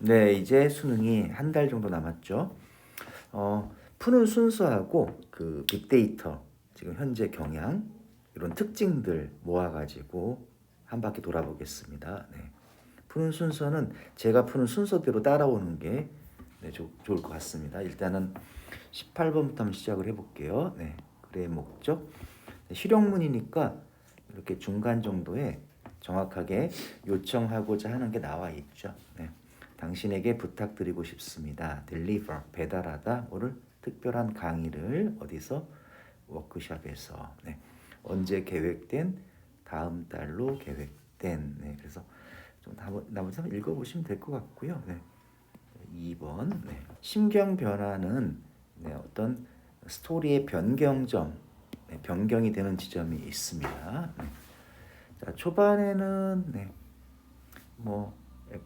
네, 이제 수능이 한 달 정도 남았죠. 푸는 순서하고 그 빅데이터, 지금 현재 경향 이런 특징들 모아가지고 한 바퀴 돌아보겠습니다. 네. 푸는 순서는 제가 푸는 순서대로 따라오는 게 네, 좋을 것 같습니다. 일단은 18번부터 한번 시작을 해볼게요. 네, 글의 목적. 네, 실용문이니까 이렇게 중간 정도에 정확하게 요청하고자 하는 게 나와 있죠. 네. 당신에게 부탁드리고 싶습니다. deliver, 배달하다. 뭐를? 특별한 강의를 어디서? 워크숍에서. 네. 언제 계획된? 다음 달로 계획된. 네. 그래서 좀 나머지 한번 읽어보시면 될 것 같고요. 네. 2번. 네. 심경 변화는 네, 어떤 스토리의 변경점, 네, 변경이 되는 지점이 있습니다. 네. 자, 초반에는 네, 뭐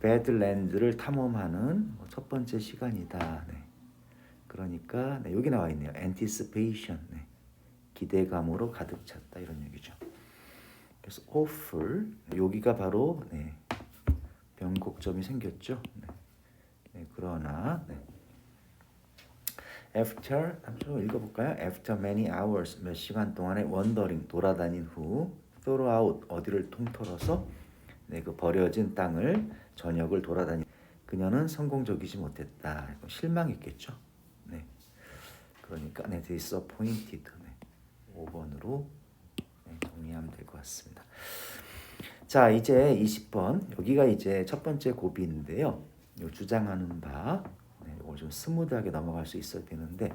배드랜드를 탐험하는 첫 번째 시간이다. 네. 그러니까 네, 여기 나와 있네요. anticipation, 네. 기대감으로 가득 찼다 이런 얘기죠. 그래서 awful, 여기가 바로 네, 변곡점이 생겼죠. 네. 네, 그러나 네. After 한번 읽어볼까요? After many hours, 몇 시간 동안의 wandering, 돌아다닌 후 throughout, 어디를 통틀어서 네, 그 버려진 땅을 전역을 돌아다니 그녀는 성공적이지 못했다. 실망했겠죠. 네, 그러니까 네, disappointed. 네, 5번으로 네, 정리하면 될 것 같습니다. 자, 이제 20번 여기가 이제 첫 번째 고비인데요. 주장하는 바 네, 이걸 좀 스무드하게 넘어갈 수 있어야 되는데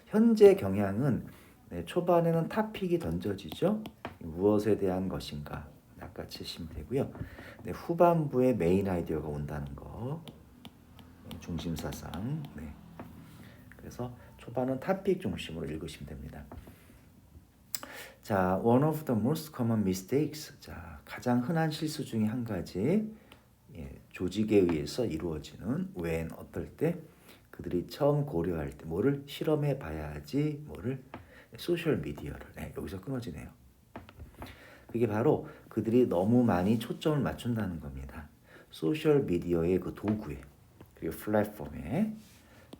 현재 경향은 네, 초반에는 탑픽이 던져지죠. 무엇에 대한 것인가 낚아채시면 되고요. 네, 후반부에 메인 아이디어가 온다는 거 네, 중심 사상. 네. 그래서 초반은 탑픽 중심으로 읽으시면 됩니다. 자, one of the most common mistakes. 자, 가장 흔한 실수 중에 한 가지. 예, 조직에 의해서 이루어지는 when 어떨 때 그들이 처음 고려할 때 뭐를 실험해 봐야지 뭐를 소셜 미디어를 네, 여기서 끊어지네요. 그게 바로 그들이 너무 많이 초점을 맞춘다는 겁니다. 소셜 미디어의 그 도구에 그리고 플랫폼에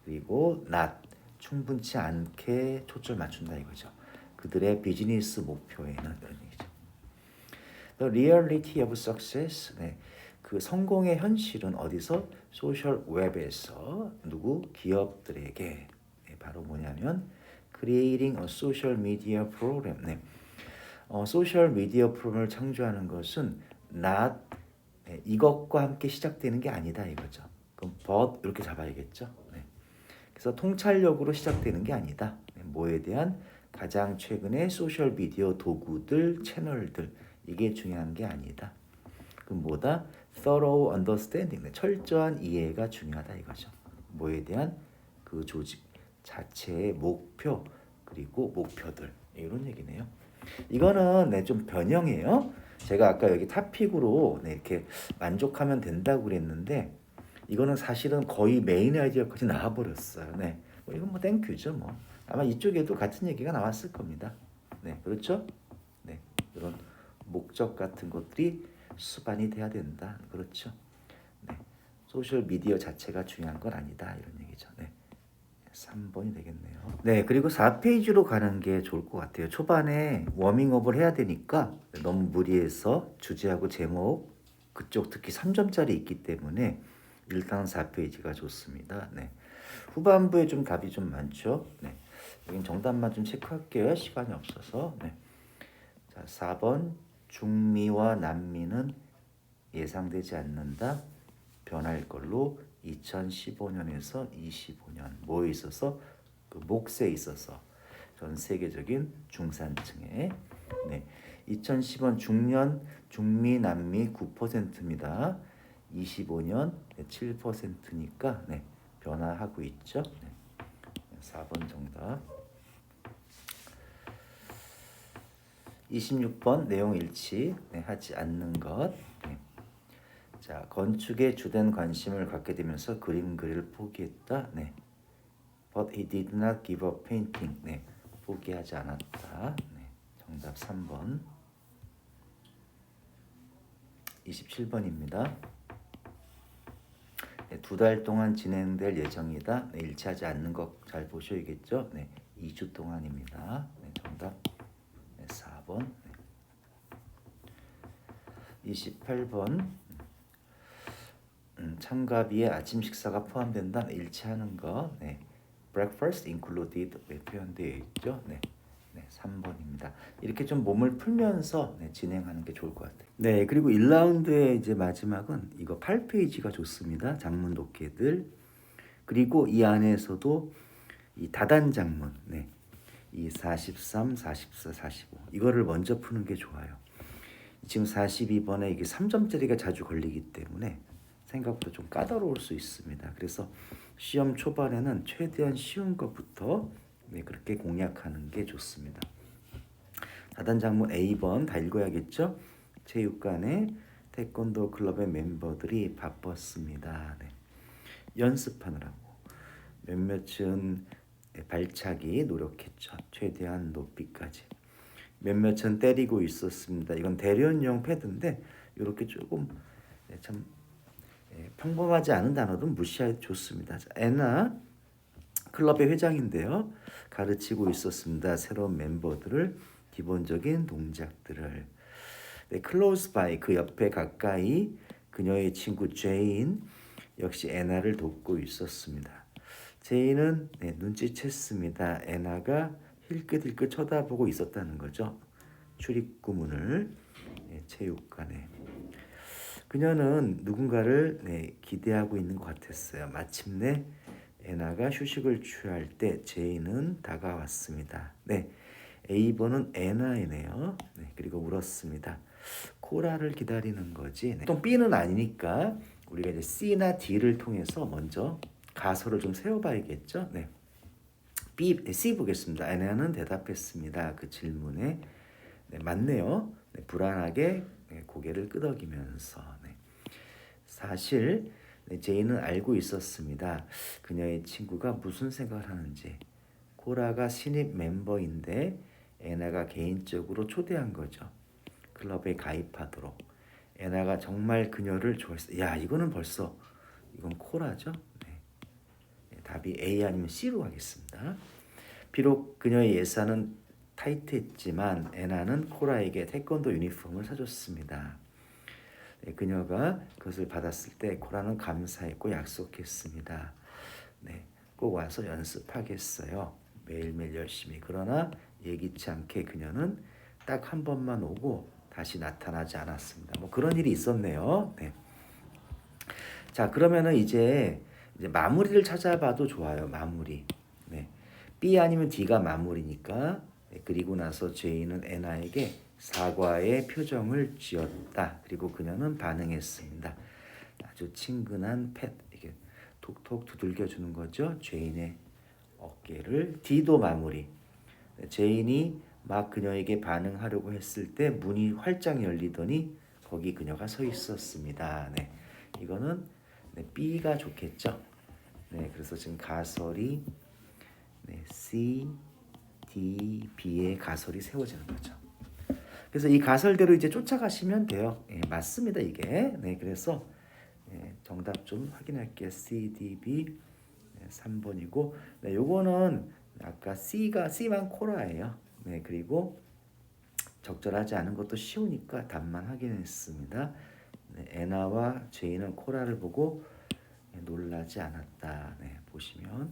그리고 not 충분치 않게 초점을 맞춘다 이거죠. 그들의 비즈니스 목표에는 이런 얘기죠. The reality of success. 네. 그 성공의 현실은 어디서? 소셜 웹에서 누구? 기업들에게 네, 바로 뭐냐면 creating a social media program. 네. 소셜 미디어 프로그램을 창조하는 것은 not 네, 이것과 함께 시작되는 게 아니다 이거죠. 그럼 but 이렇게 잡아야겠죠. 네. 그래서 통찰력으로 시작되는 게 아니다. 네, 뭐에 대한 가장 최근의 소셜 미디어 도구들, 채널들 이게 중요한 게 아니다. 그럼 뭐다? thorough understanding, 네, 철저한 이해가 중요하다 이거죠. 뭐에 대한 그 조직 자체의 목표 그리고 목표들 이런 얘기네요. 이거는 네, 좀 변형이에요. 제가 아까 여기 탑픽으로 네, 이렇게 만족하면 된다고 그랬는데 이거는 사실은 거의 메인 아이디어까지 나와버렸어요. 네, 뭐 이건 뭐 땡큐죠 뭐. 아마 이쪽에도 같은 얘기가 나왔을 겁니다. 네, 그렇죠? 네, 이런 목적 같은 것들이 수반이 돼야 된다. 그렇죠? 네, 소셜 미디어 자체가 중요한 건 아니다. 이런 얘기죠. 네. 3번이 되겠네요. 네, 그리고 4페이지로 가는 게 좋을 것 같아요. 초반에 워밍업을 해야 되니까 너무 무리해서 주제하고 제목 그쪽 특히 3점짜리 있기 때문에 일단 4페이지가 좋습니다. 네. 후반부에 좀 답이 좀 많죠. 네. 여긴 정답만 좀 체크할게요. 시간이 없어서. 네. 자, 4번 중미와 남미는 예상되지 않는다. 변할 걸로 2015년에서 25년 뭐에 있어서 그 몫에 있어서 전 세계적인 중산층에 네 2010년 중년 중미 남미 9%입니다. 25년 7%니까 네 변화하고 있죠. 네, 4번 정답. 26번 내용 일치 네, 하지 않는 것. 네. 자, 건축에 주된 관심을 갖게 되면서 그림 그리를 포기했다. 네. But he did not give up painting. 네. 포기하지 않았다. 네. 정답 3번. 27번입니다. 두 달 동안 진행될 예정이다. 네, 일치하지 않는 거 잘 보셔야겠죠. 네, 2주 동안입니다. 네, 정답 네, 4번. 네. 28번. 참가비에 아침 식사가 포함된다. 네, 일치하는 거. 네. breakfast included 네, 표현되어 있죠. 네. 네, 3번입니다. 이렇게 좀 몸을 풀면서 네, 진행하는 게 좋을 것 같아요. 네, 그리고 1라운드의 이제 마지막은 이거 8페이지가 좋습니다. 장문 독해들. 그리고 이 안에서도 이 다단 장문, 네, 이 43, 44, 45 이거를 먼저 푸는 게 좋아요. 지금 42번에 이게 3점짜리가 자주 걸리기 때문에 생각보다 좀 까다로울 수 있습니다. 그래서 시험 초반에는 최대한 쉬운 것부터 네, 그렇게 공략하는 게 좋습니다. 다단 장문 A번 다 읽어야겠죠? 체육관에 태권도 클럽의 멤버들이 바빴습니다. 네. 연습하느라고 몇몇은 발차기 노력했죠. 최대한 높이까지. 몇몇은 때리고 있었습니다. 이건 대련용 패드인데 이렇게 조금 참 평범하지 않은 단어도 무시해 좋습니다. 애나 클럽의 회장인데요. 가르치고 있었습니다. 새로운 멤버들을 기본적인 동작들을. 네, close by 그 옆에 가까이 그녀의 친구 제인 역시 애나를 돕고 있었습니다. 제인은 네, 눈치챘습니다. 애나가 힐끗힐끗 쳐다보고 있었다는 거죠. 출입구문을 네, 체육관에. 그녀는 누군가를 네, 기대하고 있는 것 같았어요. 마침내 애나가 휴식을 취할 때 제인은 다가왔습니다. 네, A번은 애나이네요. 네, 그리고 울었습니다. 코라를 기다리는 거지. 네. 또 B는 아니니까 우리가 이제 C나 D를 통해서 먼저 가설을 좀 세워봐야겠죠. 네. C 보겠습니다. 애나는 대답했습니다. 그 질문에 네, 맞네요. 네, 불안하게 네, 고개를 끄덕이면서 네. 사실 네, 제이는 알고 있었습니다. 그녀의 친구가 무슨 생각을 하는지. 코라가 신입 멤버인데 애나가 개인적으로 초대한 거죠. 클럽에 가입하도록. 애나가 정말 그녀를 좋아했어요. 야, 이거는 벌써 이건 코라죠. 네. 답이 A 아니면 C로 하겠습니다. 비록 그녀의 예산은 타이트했지만 애나는 코라에게 태권도 유니폼을 사줬습니다. 네, 그녀가 그것을 받았을 때 코라는 감사했고 약속했습니다. 네, 꼭 와서 연습하겠어요. 매일매일 열심히. 그러나 예기치 않게 그녀는 딱 한 번만 오고 다시 나타나지 않았습니다. 뭐 그런 일이 있었네요. 네. 자, 그러면은 이제 마무리를 찾아봐도 좋아요. 마무리. 네. B 아니면 D가 마무리니까. 네. 그리고 나서 제이는 애나에게 사과의 표정을 지었다. 그리고 그녀는 반응했습니다. 아주 친근한 팻. 이게 톡톡 두들겨 주는 거죠. 제인의 어깨를. D도 마무리. 네. 제인이 막 그녀에게 반응하려고 했을 때 문이 활짝 열리더니 거기 그녀가 서 있었습니다. 네. 이거는 네, B가 좋겠죠. 네, 그래서 지금 가설이 네, C, D, B의 가설이 세워지는 거죠. 그래서 이 가설대로 이제 쫓아가시면 돼요. 예, 맞습니다 이게. 네, 그래서 예, 정답 좀 확인할게요. C, D, B 네, 3번이고, 네, 요거는 아까 C만 코라예요. 네, 그리고 적절하지 않은 것도 쉬우니까 답만 확인했습니다. 네, 애나와 제이는 코라를 보고 놀라지 않았다. 네, 보시면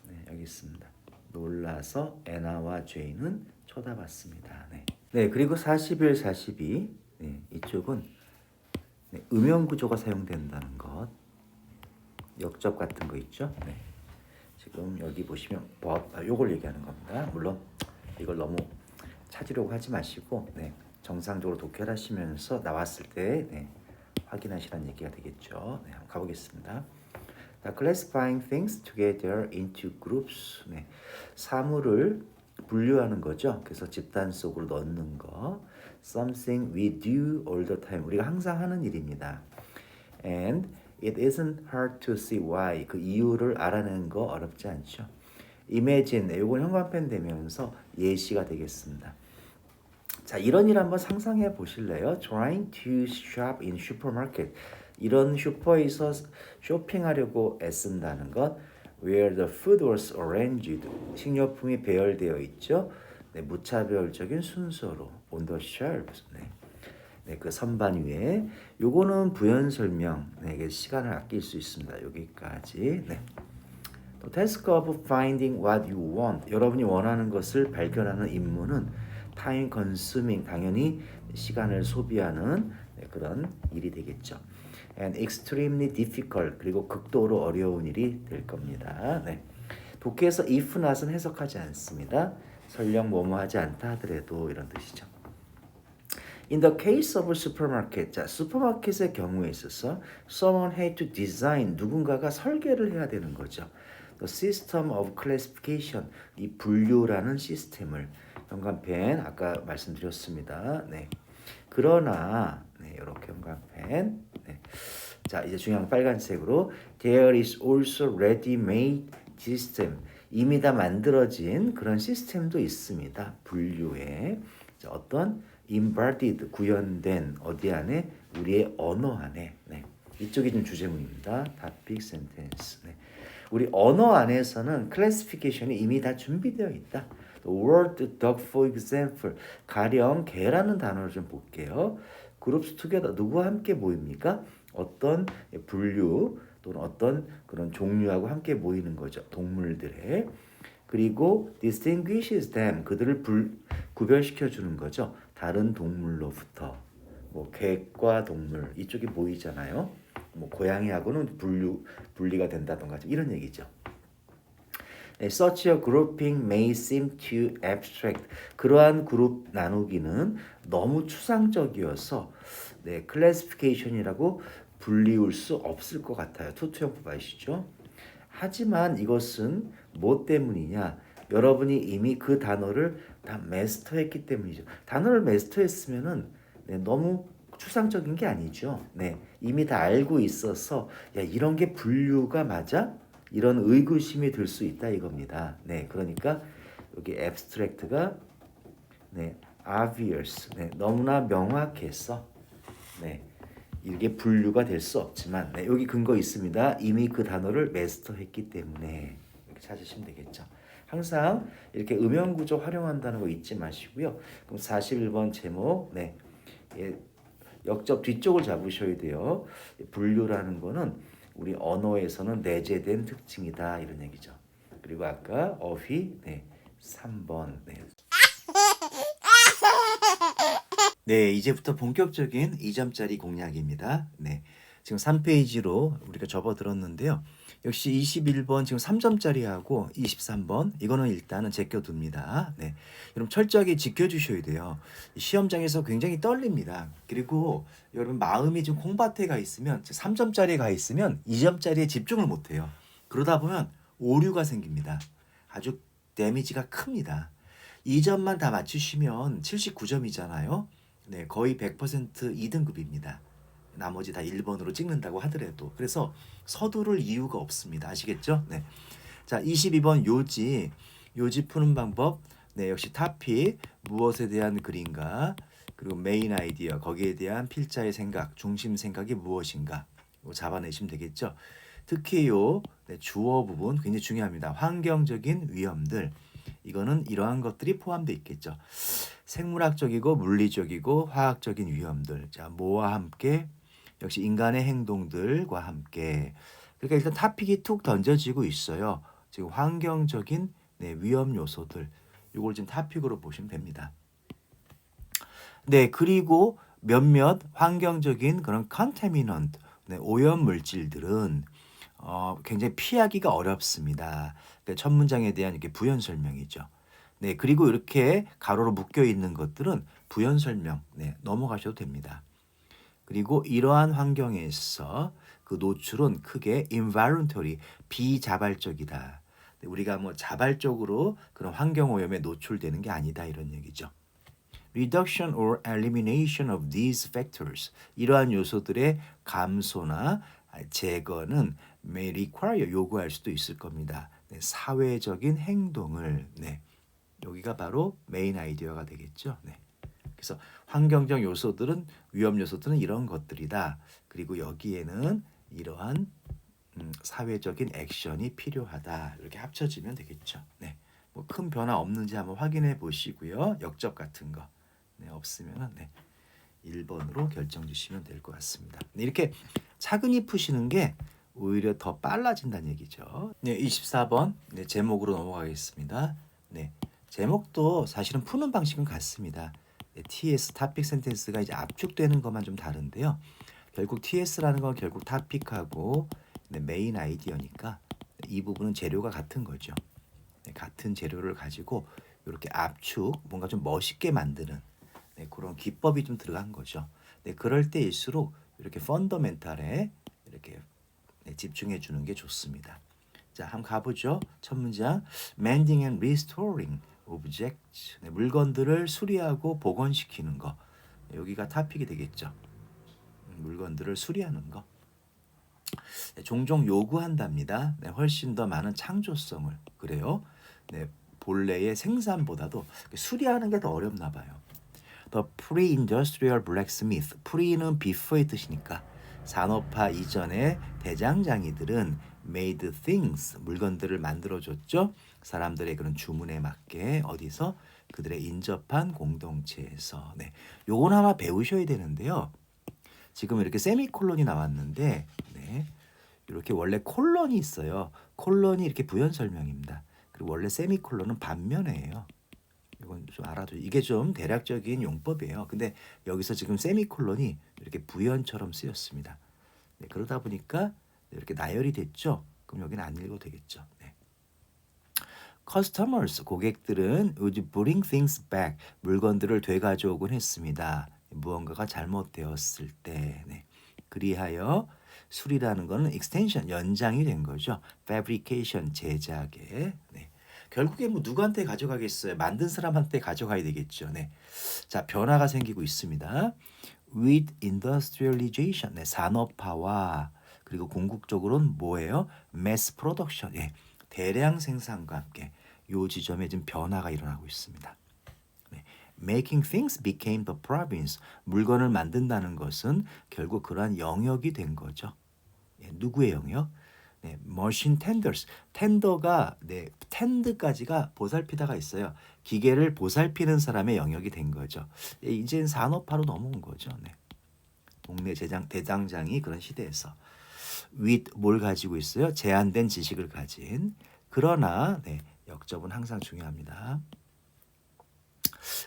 네, 여기 있습니다. 놀라서 애나와 제이는 쳐다봤습니다. 네, 네 그리고 41, 42 네, 이쪽은 네, 음영 구조가 사용된다는 것, 역접 같은 거 있죠. 네, 지금 여기 보시면 요걸 얘기하는 겁니다. 물론 이걸 너무 찾으려고 하지 마시고 네, 정상적으로 독해하시면서 나왔을 때 네, 확인하시라는 얘기가 되겠죠. 네, 한번 가보겠습니다. Classifying things together into groups. 네, 사물을 분류하는 거죠. 그래서 집단 속으로 넣는 거. Something we do all the time. 우리가 항상 하는 일입니다. And it isn't hard to see why. 그 이유를 알아내는 거 어렵지 않죠. Imagine. 이건 현관펜 되면서 예시가 되겠습니다. 자, 이런 일 한번 상상해 보실래요? Trying to shop in supermarket. 이런 슈퍼에서 쇼핑하려고 애쓴다는 것. Where the food was arranged. 식료품이 배열되어 있죠. 네, 무차별적인 순서로 on the shelves. 네. 네, 그 선반 위에. 요거는 부연 설명. 네, 이게 시간을 아낄 수 있습니다. 여기까지. 네. The task of finding what you want. 여러분이 원하는 것을 발견하는 임무는 time consuming, 당연히 시간을 소비하는 그런 일이 되겠죠. And extremely difficult, 그리고 극도로 어려운 일이 될 겁니다. 네. 독해에서 if not은 해석하지 않습니다. 설령 뭐뭐 하지 않다 하더라도 이런 뜻이죠. In the case of a supermarket, 자, 슈퍼마켓의 경우에 있어서 someone had to design, 누군가가 설계를 해야 되는 거죠. The system of classification, 이 분류라는 시스템을. 형광펜 아까 말씀드렸습니다. 네. 그러나 네, 이렇게 형광펜. 네. 자, 이제 중요한 빨간색으로 there is also ready-made system. 이미 다 만들어진 그런 시스템도 있습니다. 분류에. 자, 어떤 embodied, 구현된 어디 안에? 우리의 언어 안에. 네. 이쪽이 좀 주제문입니다. topic sentence. 네. 우리 언어 안에서는 classification이 이미 다 준비되어 있다. The word dog for example. 가령 개라는 단어를 좀 볼게요. groups together. 누구와 함께 모입니까? 어떤 분류 또는 어떤 그런 종류하고 함께 모이는 거죠. 동물들의. 그리고 distinguishes them. 그들을 구별시켜 주는 거죠. 다른 동물로부터. 뭐 객과 동물 이쪽이 모이잖아요. 뭐 고양이하고는 분리가 된다던가 이런 얘기죠. Such a grouping may seem too abstract. 그러한 그룹 나누기는 너무 추상적이어서 네, classification이라고 불리울 수 없을 것 같아요. 투투형법 아시죠? 하지만 이것은 뭐 때문이냐? 여러분이 이미 그 단어를 다 마스터했기 때문이죠. 단어를 마스터했으면은 네, 너무 추상적인 게 아니죠. 네, 이미 다 알고 있어서 야 이런 게 분류가 맞아? 이런 의구심이 들 수 있다 이겁니다. 네, 그러니까 여기 abstract가 네, obvious, 네, 너무나 명확해서 네, 이게 분류가 될 수 없지만 네, 여기 근거 있습니다. 이미 그 단어를 마스터했기 때문에 이렇게 찾으시면 되겠죠. 항상 이렇게 음형구조 활용한다는 거 잊지 마시고요. 그럼 41번 제목 네, 예, 역접 뒤쪽을 잡으셔야 돼요. 분류라는 거는 우리 언어에서는 내재된 특징이다 이런 얘기죠. 그리고 아까 어휘 네, 3번 네. 네, 이제부터 본격적인 2점짜리 공략입니다. 네. 지금 3페이지로 우리가 접어들었는데요. 역시 21번 지금 3점짜리하고 23번 이거는 일단은 제껴둡니다. 네. 여러분 철저하게 지켜주셔야 돼요. 시험장에서 굉장히 떨립니다. 그리고 여러분 마음이 좀 콩밭에 가 있으면 3점짜리에 가 있으면 2점짜리에 집중을 못해요. 그러다 보면 오류가 생깁니다. 아주 데미지가 큽니다. 2점만 다 맞추시면 79점이잖아요. 네, 거의 100% 2등급입니다. 나머지 다 1번으로 찍는다고 하더라도. 그래서 서두를 이유가 없습니다. 아시겠죠? 네. 자, 22번 요지. 요지 푸는 방법. 네, 역시 타픽. 무엇에 대한 글인가? 그리고 메인 아이디어. 거기에 대한 필자의 생각, 중심 생각이 무엇인가? 이거 잡아내시면 되겠죠? 특히 요 네, 주어 부분 굉장히 중요합니다. 환경적인 위험들. 이거는 이러한 것들이 포함되어 있겠죠. 생물학적이고 물리적이고 화학적인 위험들. 자, 뭐와 함께? 역시 인간의 행동들과 함께. 그러니까 일단 타픽이 툭 던져지고 있어요. 지금 환경적인 네, 위험 요소들. 이걸 지금 타픽으로 보시면 됩니다. 네, 그리고 몇몇 환경적인 그런 컨테미넌트, 네, 오염 물질들은 굉장히 피하기가 어렵습니다. 그러니까 첫 문장에 대한 이렇게 부연 설명이죠. 네, 그리고 이렇게 가로로 묶여 있는 것들은 부연 설명, 네, 넘어가셔도 됩니다. 그리고 이러한 환경에서 그 노출은 크게 involuntary, 비자발적이다. 네, 우리가 뭐 자발적으로 그런 환경 오염에 노출되는 게 아니다 이런 얘기죠. Reduction or elimination of these factors, 이러한 요소들의 감소나 제거는 may require, 요구할 수도 있을 겁니다. 네, 사회적인 행동을 네, 여기가 바로 메인 아이디어가 되겠죠. 네. 그래서 환경적 요소들은 위험 요소들은 이런 것들이다. 그리고 여기에는 이러한 사회적인 액션이 필요하다. 이렇게 합쳐지면 되겠죠. 네. 뭐 큰 변화 없는지 한번 확인해 보시고요. 역접 같은 거. 네, 없으면은 네. 1번으로 결정 주시면 될 것 같습니다. 네, 이렇게 차근히 푸시는 게 오히려 더 빨라진다는 얘기죠. 네, 24번 네, 제목으로 넘어가겠습니다. 네, 제목도 사실은 푸는 방식은 같습니다. 네, TS topic sentence가 이제 압축되는 것만 좀 다른데요. 결국 TS라는 건 결국 topic하고 네, 메인 아이디어니까 이 부분은 재료가 같은 거죠. 네, 같은 재료를 가지고 이렇게 압축, 뭔가 좀 멋있게 만드는 네, 그런 기법이 좀 들어간 거죠. 네, 그럴 때일수록 이렇게 펀더멘탈에 이렇게 네, 집중해 주는 게 좋습니다. 자, 한번 가보죠. 첫 문장, mending and restoring objects. 네, 물건들을 수리하고 복원시키는 거. 네, 여기가 토픽이 되겠죠. 물건들을 수리하는 거. 네, 종종 요구한답니다. 네, 훨씬 더 많은 창조성을. 그래요. 네, 본래의 생산보다도 수리하는 게 더 어렵나 봐요. The pre-industrial blacksmith. pre는 before의 뜻이니까 산업화 이전의 대장장이들은 made things. 물건들을 만들어줬죠. 사람들의 그런 주문에 맞게 어디서 그들의 인접한 공동체에서. 네, 요건 아마 배우셔야 되는데요. 지금 이렇게 세미콜론이 나왔는데 네, 이렇게 원래 콜론이 있어요. 콜론이 이렇게 부연 설명입니다. 그리고 원래 세미콜론은 반면에예요. 이건 좀 알아도 이게 좀 대략적인 용법이에요. 근데 여기서 지금 세미콜론이 이렇게 부연처럼 쓰였습니다. 네, 그러다 보니까 이렇게 나열이 됐죠. 그럼 여기는 안 읽어도 되겠죠. 네. Customers, 고객들은 would bring things back, 물건들을 되가져오곤 했습니다. 무언가가 잘못되었을 때. 네. 그리하여 수리라는 것은 extension, 연장이 된 거죠. fabrication, 제작에. 네. 결국에 뭐 누구한테 가져가겠어요? 만든 사람한테 가져가야 되겠죠. 네. 자, 변화가 생기고 있습니다. With industrialization, 네, 산업화와 그리고 궁극적으로는 뭐예요? mass production, 예, 대량 생산과 함께 요 지점에 지금 변화가 일어나고 있습니다. 네. Making things became the province. 물건을 만든다는 것은 결국 그러한 영역이 된 거죠. 예, 누구의 영역? 네, 머신 텐더스. 텐더가 네, 텐드까지가 보살피다가 있어요. 기계를 보살피는 사람의 영역이 된 거죠. 예, 이젠 산업화로 넘어온 거죠. 네. 동네 대장장이 그런 시대에서 with 뭘 가지고 있어요? 제한된 지식을 가진. 그러나 네, 역접은 항상 중요합니다.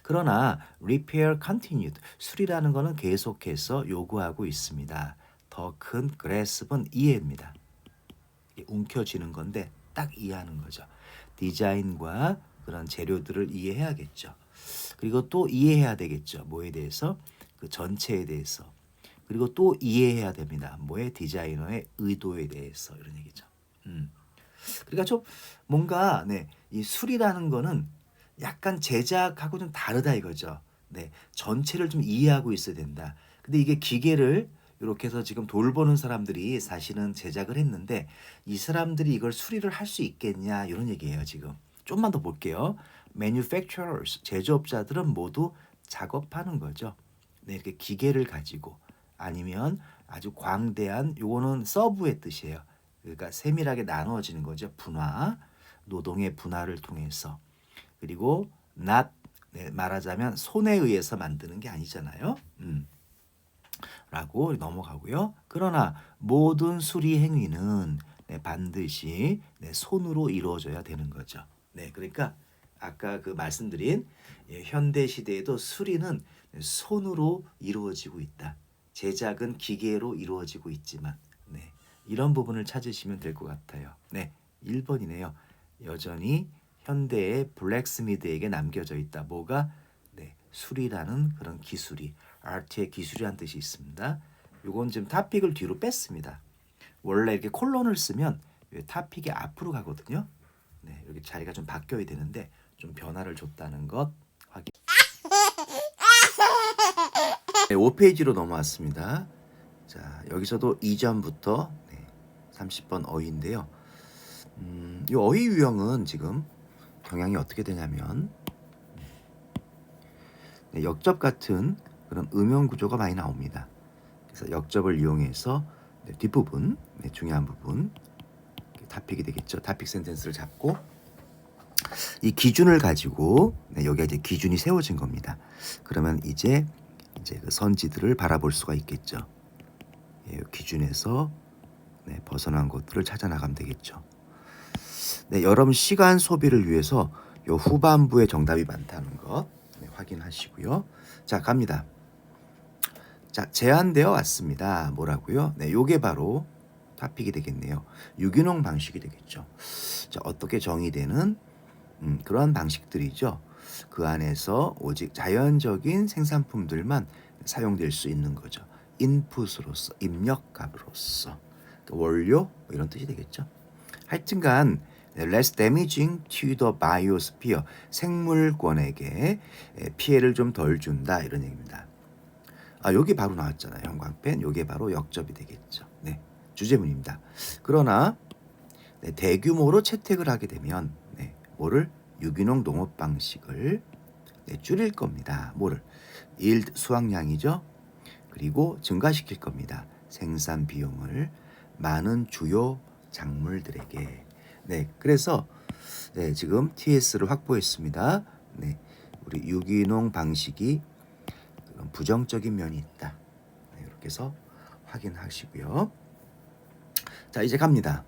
그러나 repair continued. 수리라는 것은 계속해서 요구하고 있습니다. 더 큰 grasp은 이해입니다. 움켜쥐는 건데 딱 이해하는 거죠. 디자인과 그런 재료들을 이해해야겠죠. 그리고 또 이해해야 되겠죠. 뭐에 대해서? 그 전체에 대해서. 그리고 또 이해해야 됩니다. 뭐의 디자이너의 의도에 대해서 이런 얘기죠. 그러니까 좀 뭔가 네, 이 술이라는 거는 약간 제작하고 좀 다르다 이거죠. 네, 전체를 좀 이해하고 있어야 된다. 근데 이게 기계를 이렇게 해서 지금 돌보는 사람들이 사실은 제작을 했는데 이 사람들이 이걸 수리를 할 수 있겠냐 이런 얘기예요 지금. 좀만 더 볼게요. Manufacturers, 제조업자들은 모두 작업하는 거죠. 네, 이렇게 기계를 가지고 아니면 아주 광대한 요거는 서브의 뜻이에요. 그러니까 세밀하게 나누어지는 거죠. 분화, 노동의 분화를 통해서. 그리고 not 네, 말하자면 손에 의해서 만드는 게 아니잖아요. 라고 넘어가고요. 그러나 모든 수리 행위는 네, 반드시 네, 손으로 이루어져야 되는 거죠. 네, 그러니까 아까 그 말씀드린 예, 현대 시대에도 수리는 손으로 이루어지고 있다. 제작은 기계로 이루어지고 있지만 네, 이런 부분을 찾으시면 될 것 같아요. 네, 1번이네요. 여전히 현대의 블랙스미드에게 남겨져 있다. 뭐가? 네, 수리라는 그런 기술이 아트의 기술이란 뜻이 있습니다. 요건 지금 토픽을 뒤로 뺐습니다. 원래 이렇게 콜론을 쓰면 토픽이 앞으로 가거든요. 네, 이렇게 자리가 좀 바뀌어야 되는데 좀 변화를 줬다는 것 확인. 네, 5페이지로 넘어왔습니다. 자, 여기서도 이전부터 네, 30번 어휘인데요. 이 어휘 유형은 지금 경향이 어떻게 되냐면 네, 역접 같은 그런 음용 구조가 많이 나옵니다. 그래서 역접을 이용해서 네, 뒷부분, 네, 중요한 부분 타픽이 되겠죠. 타픽 센텐스를 잡고 이 기준을 가지고 네, 여기가 이제 기준이 세워진 겁니다. 그러면 이제 그 선지들을 바라볼 수가 있겠죠. 예, 기준에서 네, 벗어난 것들을 찾아 나가면 되겠죠. 네, 여러분 시간 소비를 위해서 요 후반부에 정답이 많다는 것 네, 확인하시고요. 자, 갑니다. 자, 제한되어 왔습니다. 뭐라고요? 네, 요게 바로 타픽이 되겠네요. 유기농 방식이 되겠죠. 자, 어떻게 정의되는 그러한 방식들이죠. 그 안에서 오직 자연적인 생산품들만 사용될 수 있는 거죠. 인풋으로서, 입력값으로서, 원료 뭐 이런 뜻이 되겠죠. 하여튼간 less damaging to the biosphere, 생물권에게 피해를 좀 덜 준다 이런 얘기입니다. 아, 여기 바로 나왔잖아요. 형광펜. 요게 바로 역접이 되겠죠. 네, 주제문입니다. 그러나 네, 대규모로 채택을 하게 되면 네, 뭐를 유기농 농업 방식을 네, 줄일 겁니다. 뭐를 yield 수확량이죠. 그리고 증가시킬 겁니다. 생산 비용을 많은 주요 작물들에게. 네, 그래서 네, 지금 TS를 확보했습니다. 네, 우리 유기농 방식이 그런 부정적인 면이 있다. 네, 이렇게 해서 확인하시고요. 자, 이제 갑니다.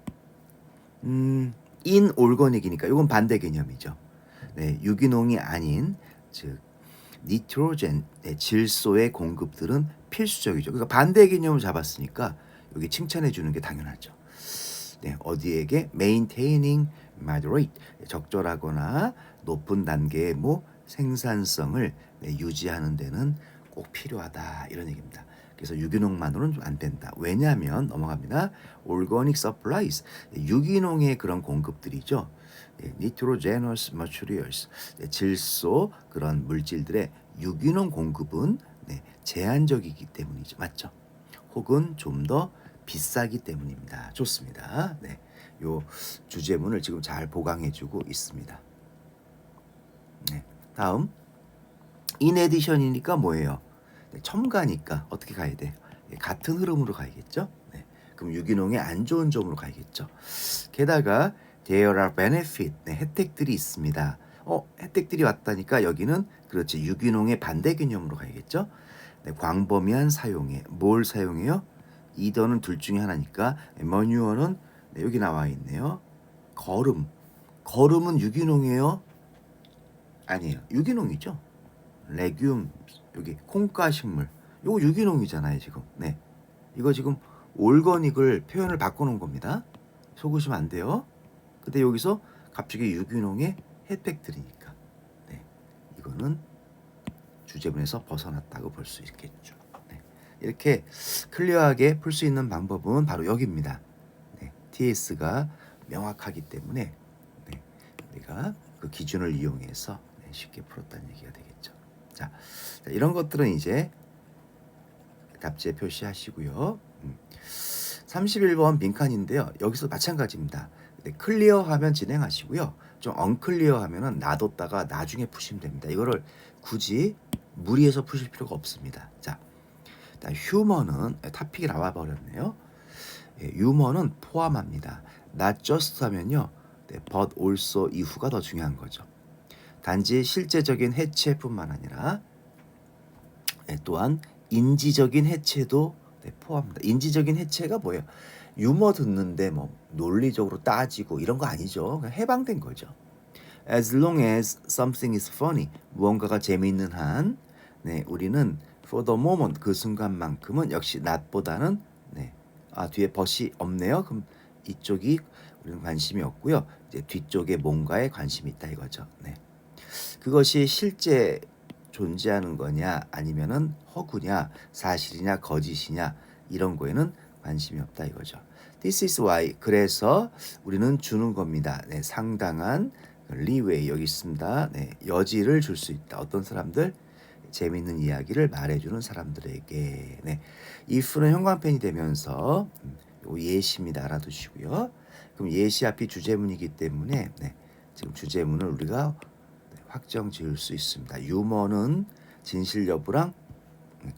인올거닉이니까 이건 반대 개념이죠. 네, 유기농이 아닌 즉 니트로젠 네, 질소의 공급들은 필수적이죠. 그러니까 반대 개념을 잡았으니까 여기 칭찬해 주는 게 당연하죠. 네, 어디에게 maintaining moderate 적절하거나 높은 단계의 뭐 생산성을 네, 유지하는 데는 꼭 필요하다 이런 얘기입니다. 그래서 유기농만으로는 좀 안 된다. 왜냐하면 넘어갑니다. organic supplies 유기농의 그런 공급들이죠. nitrogenous materials 질소 그런 물질들의 유기농 공급은 제한적이기 때문이죠. 맞죠? 혹은 좀 더 비싸기 때문입니다. 좋습니다. 네, 요 주제문을 지금 잘 보강해주고 있습니다. 네, 다음 in addition이니까 뭐예요? 네, 첨가니까 어떻게 가야 돼? 같은 흐름으로 가야겠죠? 네, 그럼 유기농의 안 좋은 점으로 가야겠죠. 게다가 there are benefit 혜택들이 있습니다. 혜택들이 왔다니까 여기는 그렇지 유기농의 반대 개념으로 가야겠죠. 네, 광범위한 사용에 뭘 사용해요? 이더는 둘 중에 하나니까 머뉴어는 여기 나와 있네요. 거름은 유기농이에요? 아니에요. 유기농이죠. 레듐 여기 콩가식물 요거 유기농이잖아요 지금. 네, 이거 지금 올거닉을 표현을 바꿔놓은 겁니다. 속으시면 안 돼요. 근데 여기서 갑자기 유기농의 혜택들이니까 네, 이거는 주제문에서 벗어났다고 볼 수 있겠죠. 네, 이렇게 클리어하게 풀 수 있는 방법은 바로 여기입니다. 네, TS가 명확하기 때문에 네, 우리가 그 기준을 이용해서 네, 쉽게 풀었다는 얘기가 되겠죠. 자, 이런 것들은 이제 답지에 표시하시고요. 31번 빈칸인데요. 여기서 마찬가지입니다. 네, 클리어하면 진행하시고요. 좀 언클리어하면은 놔뒀다가 나중에 푸시면 됩니다. 이거를 굳이 무리해서 푸실 필요가 없습니다. 자, 휴머는 타픽이 나와 버렸네요. 유머는 포함합니다. not just 하면요. 네, but also 이후가 더 중요한 거죠. 단지 실제적인 해체뿐만 아니라 또한 인지적인 해체도 포함합니다. 인지적인 해체가 뭐예요? 유머 듣는데 뭐 논리적으로 따지고 이런 거 아니죠. 그냥 해방된 거죠. As long as something is funny, 무언가가 재미있는 한, 네, 우리는 for the moment 그 순간만큼은 역시 not보다는 뒤에 but이 없네요. 그럼 이쪽이 우리는 관심이 없고요. 이제 뒤쪽에 뭔가에 관심이 있다 이거죠. 네. 그것이 실제 존재하는 거냐 아니면은 허구냐 사실이냐 거짓이냐 이런 거에는 관심이 없다 이거죠. This is why 그래서 우리는 주는 겁니다. 네, 상당한 leeway 여기 있습니다. 네, 여지를 줄 수 있다. 어떤 사람들 재미있는 이야기를 말해주는 사람들에게. 네, if는 형광펜이 되면서 예시입니다. 알아두시고요. 그럼 예시 앞이 주제문이기 때문에 지금 주제문을 우리가 확정 지을 수 있습니다. 유머는 진실 여부랑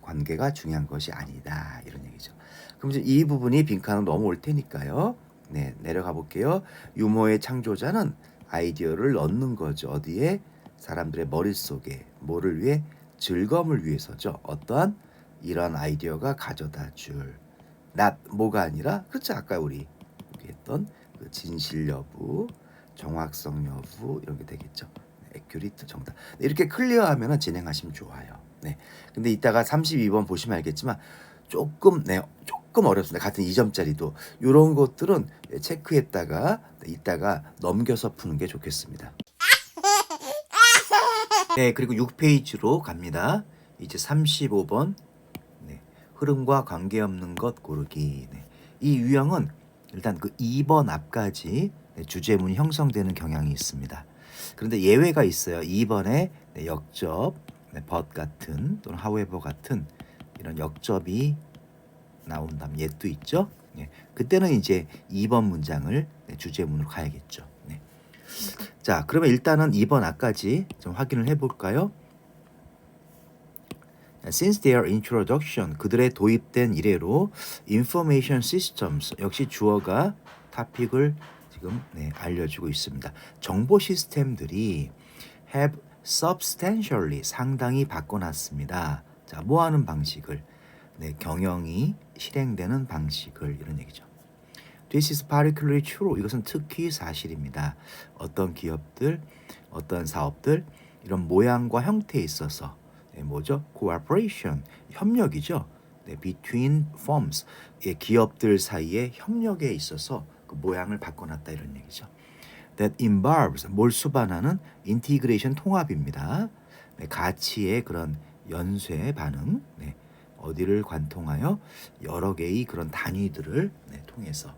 관계가 중요한 것이 아니다. 이런 얘기죠. 그럼 이제 이 부분이 빈칸으로 넘어올 테니까요. 네, 내려가 볼게요. 유머의 창조자는 아이디어를 넣는 거죠. 어디에? 사람들의 머릿속에. 뭐를 위해? 즐거움을 위해서죠. 어떠한? 이런 아이디어가 가져다 줄. 뭐가 아니라, 그렇죠. 아까 우리 했던 그 진실 여부, 정확성 여부 이런 게 되겠죠. 액큐리트 정답. 이렇게 클리어하면 진행하시면 좋아요. 네. 근데 이따가 32번 보시면 알겠지만 조금 어렵습니다. 같은 2점짜리도 이런 것들은 체크했다가 이따가 넘겨서 푸는 게 좋겠습니다. 네, 그리고 6페이지로 갑니다. 이제 35번. 네, 흐름과 관계없는 것 고르기. 네. 이 유형은 일단 그 2번 앞까지 주제문이 형성되는 경향이 있습니다. 그런데 예외가 있어요. 2번에 역접, but 같은 또는 however 같은 이런 역접이 나온다면 yet도 있죠. 네. 그때는 이제 2번 문장을 주제문으로 가야겠죠. 네. 자, 그러면 일단은 2번 앞까지 좀 확인을 해볼까요? Since their introduction, 그들의 도입된 이래로 information systems, 역시 주어가 토픽을 지금 알려주고 있습니다. 정보 시스템들이 have substantially, 상당히 바꿔놨습니다. 자, 뭐 하는 방식을? 경영이 실행되는 방식을, 이런 얘기죠. This is particularly true. 이것은 특히 사실입니다. 어떤 기업들, 어떤 사업들, 이런 모양과 형태에 있어서 뭐죠? Cooperation, 협력이죠. Between firms, 기업들 사이의 협력에 있어서 그 모양을 바꿔놨다 이런 얘기죠. That involves, 뭘 수반하는 integration, 통합입니다. 가치의 그런 연쇄 반응, 어디를 관통하여 여러 개의 그런 단위들을 통해서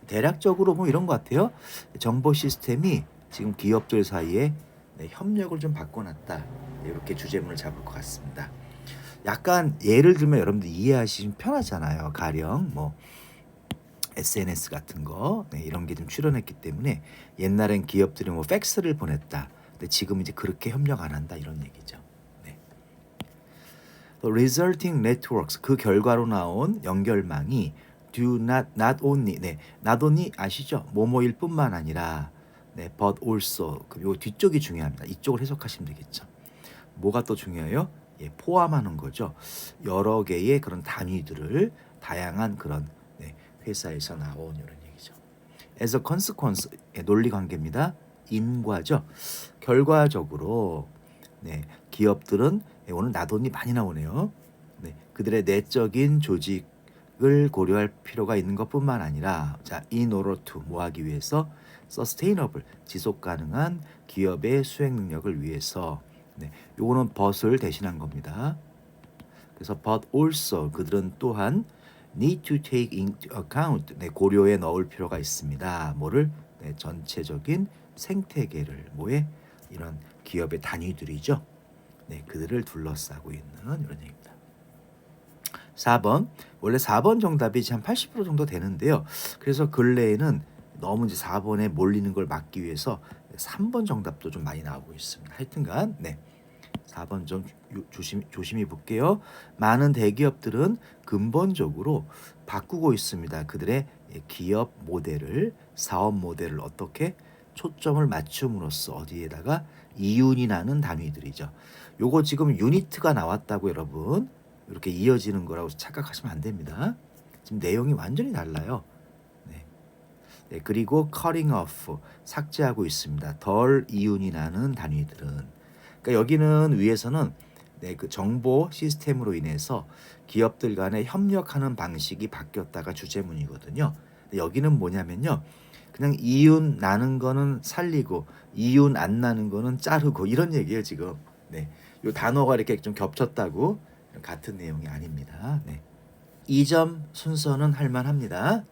대략적으로 뭐 이런 것 같아요. 정보 시스템이 지금 기업들 사이에 협력을 좀 바꿔놨다. 이렇게 주제문을 잡을 것 같습니다. 약간 예를 들면 여러분들 이해하시면 편하잖아요. 가령 뭐 SNS 같은 거 이런 게 좀 출연했기 때문에 옛날엔 기업들이 뭐 팩스를 보냈다. 근데 지금 이제 그렇게 협력 안 한다 이런 얘기죠. resulting networks, 그 결과로 나온 연결망이 do not only, not only 아시죠? 뭐뭐일 뿐만 아니라 but also, 요 뒤쪽이 중요합니다. 이쪽을 해석하시면 되겠죠. 뭐가 또 중요해요? 포함하는 거죠. 여러 개의 그런 단위들을 다양한 그런 회사에서 나온 이런 얘기죠. as a consequence, 논리 관계입니다. 인과죠. 결과적으로 기업들은 오늘 나돈이 많이 나오네요. 그들의 내적인 조직을 고려할 필요가 있는 것뿐만 아니라 in order to, 뭐 하기 위해서? sustainable, 지속 가능한 기업의 수행 능력을 위해서. 요거는 but을 대신한 겁니다. 그래서 but also, 그들은 또한 need to take into account, 고려에 넣을 필요가 있습니다. 뭐를? 전체적인 생태계를, 뭐에? 이런 기업의 단위들이죠. 그들을 둘러싸고 있는 이런 얘기입니다. 4번. 원래 4번 정답이 한 80% 정도 되는데요. 그래서 근래에는 너무 이제 4번에 몰리는 걸 막기 위해서 3번 정답도 좀 많이 나오고 있습니다. 하여튼간 4번 좀 조심히 볼게요. 많은 대기업들은 근본적으로 바꾸고 있습니다. 그들의 기업 모델을, 사업 모델을 어떻게 초점을 맞춤으로써 어디에다가 이윤이 나는 단위들이죠. 요거 지금 유니트가 나왔다고 여러분 이렇게 이어지는 거라고 착각하시면 안 됩니다. 지금 내용이 완전히 달라요. 그리고 cutting off, 삭제하고 있습니다. 덜 이윤이 나는 단위들은. 그러니까 여기는 위에서는 그 정보 시스템으로 인해서 기업들 간에 협력하는 방식이 바뀌었다가 주제문이거든요. 여기는 뭐냐면요. 그냥 이윤 나는 거는 살리고 이윤 안 나는 거는 자르고 이런 얘기예요, 지금. 요 단어가 이렇게 좀 겹쳤다고 같은 내용이 아닙니다. 2점 순서는 할 만합니다.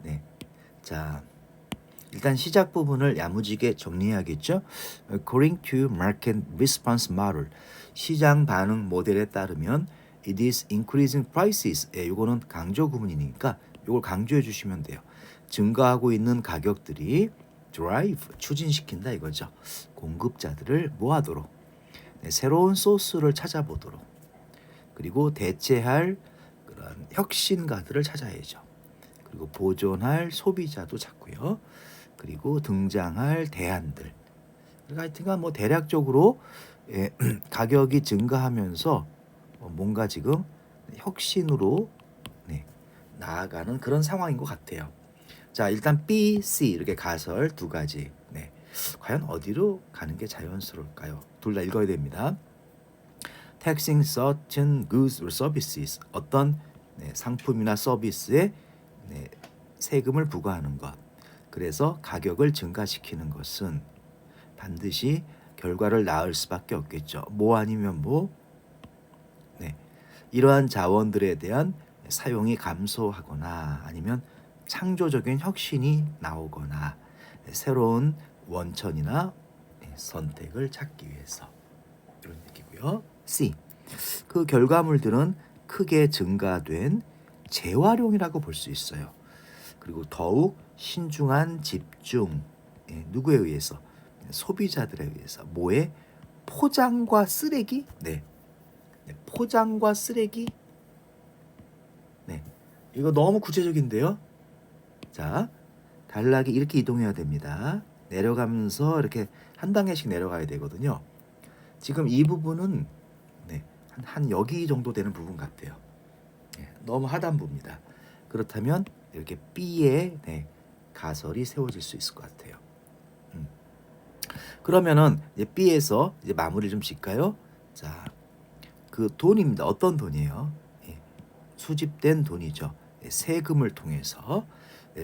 자, 일단 시작 부분을 야무지게 정리해야겠죠. According to market response model, 시장 반응 모델에 따르면 it is increasing prices. 요거는 강조 구문이니까 요걸 강조해 주시면 돼요. 증가하고 있는 가격들이 drive, 추진시킨다 이거죠. 공급자들을 뭐 하도록? 새로운 소스를 찾아보도록. 그리고 대체할 그런 혁신가들을 찾아야죠. 그리고 보존할 소비자도 찾고요. 그리고 등장할 대안들. 그러니까 하여튼간 뭐 대략적으로 예, 가격이 증가하면서 뭔가 지금 혁신으로 네, 나아가는 그런 상황인 것 같아요. 자, 일단 B, C 이렇게 가설 두 가지. 네. 과연 어디로 가는 게 자연스러울까요? 둘 다 읽어야 됩니다. Taxing certain goods or services. 어떤 상품이나 서비스에 세금을 부과하는 것. 그래서 가격을 증가시키는 것은 반드시 결과를 낳을 수밖에 없겠죠. 뭐 아니면 뭐. 네. 이러한 자원들에 대한 사용이 감소하거나 아니면 창조적인 혁신이 나오거나 새로운 원천이나 선택을 찾기 위해서 이런 얘기고요. C. 그 결과물들은 크게 증가된 재활용이라고 볼 수 있어요. 그리고 더욱 신중한 집중. 누구에 의해서? 소비자들에 의해서. 뭐에? 포장과 쓰레기? 네. 포장과 쓰레기? 네. 이거 너무 구체적인데요. 자, 단락이 이렇게 이동해야 됩니다. 내려가면서 이렇게 한 단계씩 내려가야 되거든요. 지금 이 부분은 한 여기 정도 되는 부분 같아요. 너무 하단부입니다. 그렇다면 이렇게 B에 가설이 세워질 수 있을 것 같아요. 그러면은 이제 B에서 이제 마무리 좀 짓까요? 자, 그 돈입니다. 어떤 돈이에요? 수집된 돈이죠. 세금을 통해서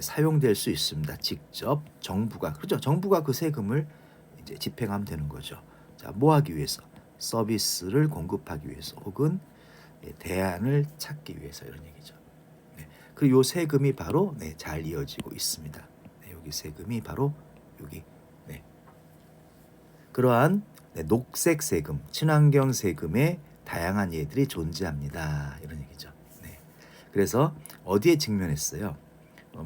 사용될 수 있습니다. 직접 정부가 그렇죠. 정부가 그 세금을 이제 집행하면 되는 거죠. 자, 뭐 하기 위해서? 서비스를 공급하기 위해서 혹은 대안을 찾기 위해서 이런 얘기죠. 그리고 요 세금이 바로 잘 이어지고 있습니다. 여기 세금이 바로 여기 그러한 녹색 세금, 친환경 세금의 다양한 예들이 존재합니다. 이런 얘기죠. 그래서 어디에 직면했어요?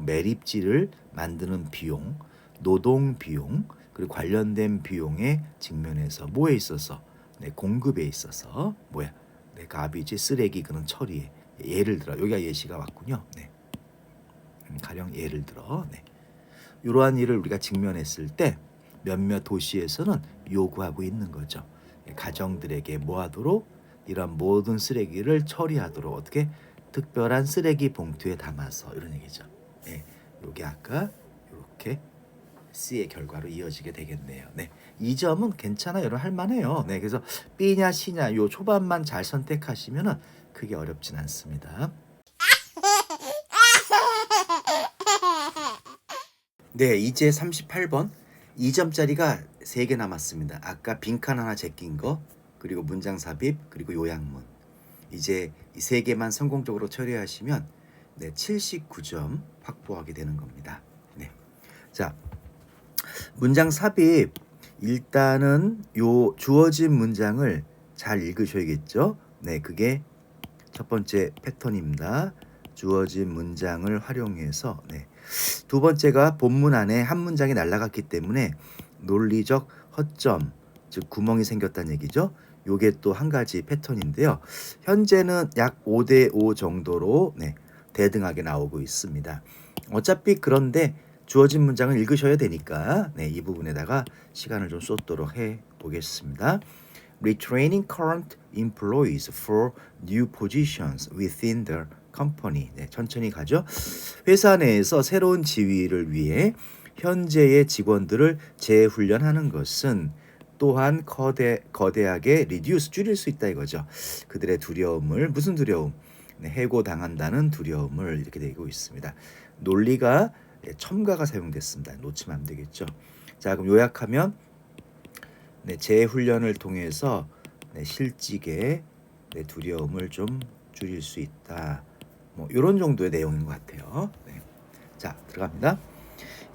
매립지를 만드는 비용, 노동 비용, 그리고 관련된 비용에 직면해서 뭐에 있어서? 공급에 있어서 뭐야? 가비지, 쓰레기 그런 처리에 예를 들어 여기가 예시가 왔군요. 가령 예를 들어 이러한 일을 우리가 직면했을 때 몇몇 도시에서는 요구하고 있는 거죠. 가정들에게 뭐하도록 이런 모든 쓰레기를 처리하도록 어떻게 특별한 쓰레기 봉투에 담아서 이런 얘기죠. 요게 아까 이렇게 C의 결과로 이어지게 되겠네요. 이 점은 괜찮아요. 여러분 할만해요. 그래서 B냐 C냐 요 초반만 잘 선택하시면은 크게 어렵진 않습니다. 이제 38번 2점짜리가 3개 남았습니다. 아까 빈칸 하나 제낀 거 그리고 문장 삽입 그리고 요약문 이제 이 3개만 성공적으로 처리하시면 79점 확보하게 되는 겁니다. 자, 문장 삽입 일단은 요 주어진 문장을 잘 읽으셔야겠죠. 그게 첫 번째 패턴입니다. 주어진 문장을 활용해서 두 번째가 본문 안에 한 문장이 날아갔기 때문에 논리적 허점, 즉 구멍이 생겼다는 얘기죠. 요게 또 한 가지 패턴인데요. 현재는 약 5대5 정도로 대등하게 나오고 있습니다. 어차피 그런데 주어진 문장을 읽으셔야 되니까 이 부분에다가 시간을 좀 쏟도록 해보겠습니다. Retraining current employees for new positions within the company. 천천히 가죠. 회사 내에서 새로운 지위를 위해 현재의 직원들을 재훈련하는 것은 또한 거대하게 reduce 줄일 수 있다 이거죠. 그들의 두려움을 무슨 두려움? 해고당한다는 두려움을 이렇게 되고 있습니다. 논리가 첨가가 사용됐습니다. 놓치면 안 되겠죠. 자, 그럼 요약하면 재훈련을 통해서 실직의 두려움을 좀 줄일 수 있다. 뭐 이런 정도의 내용인 것 같아요. 자, 들어갑니다.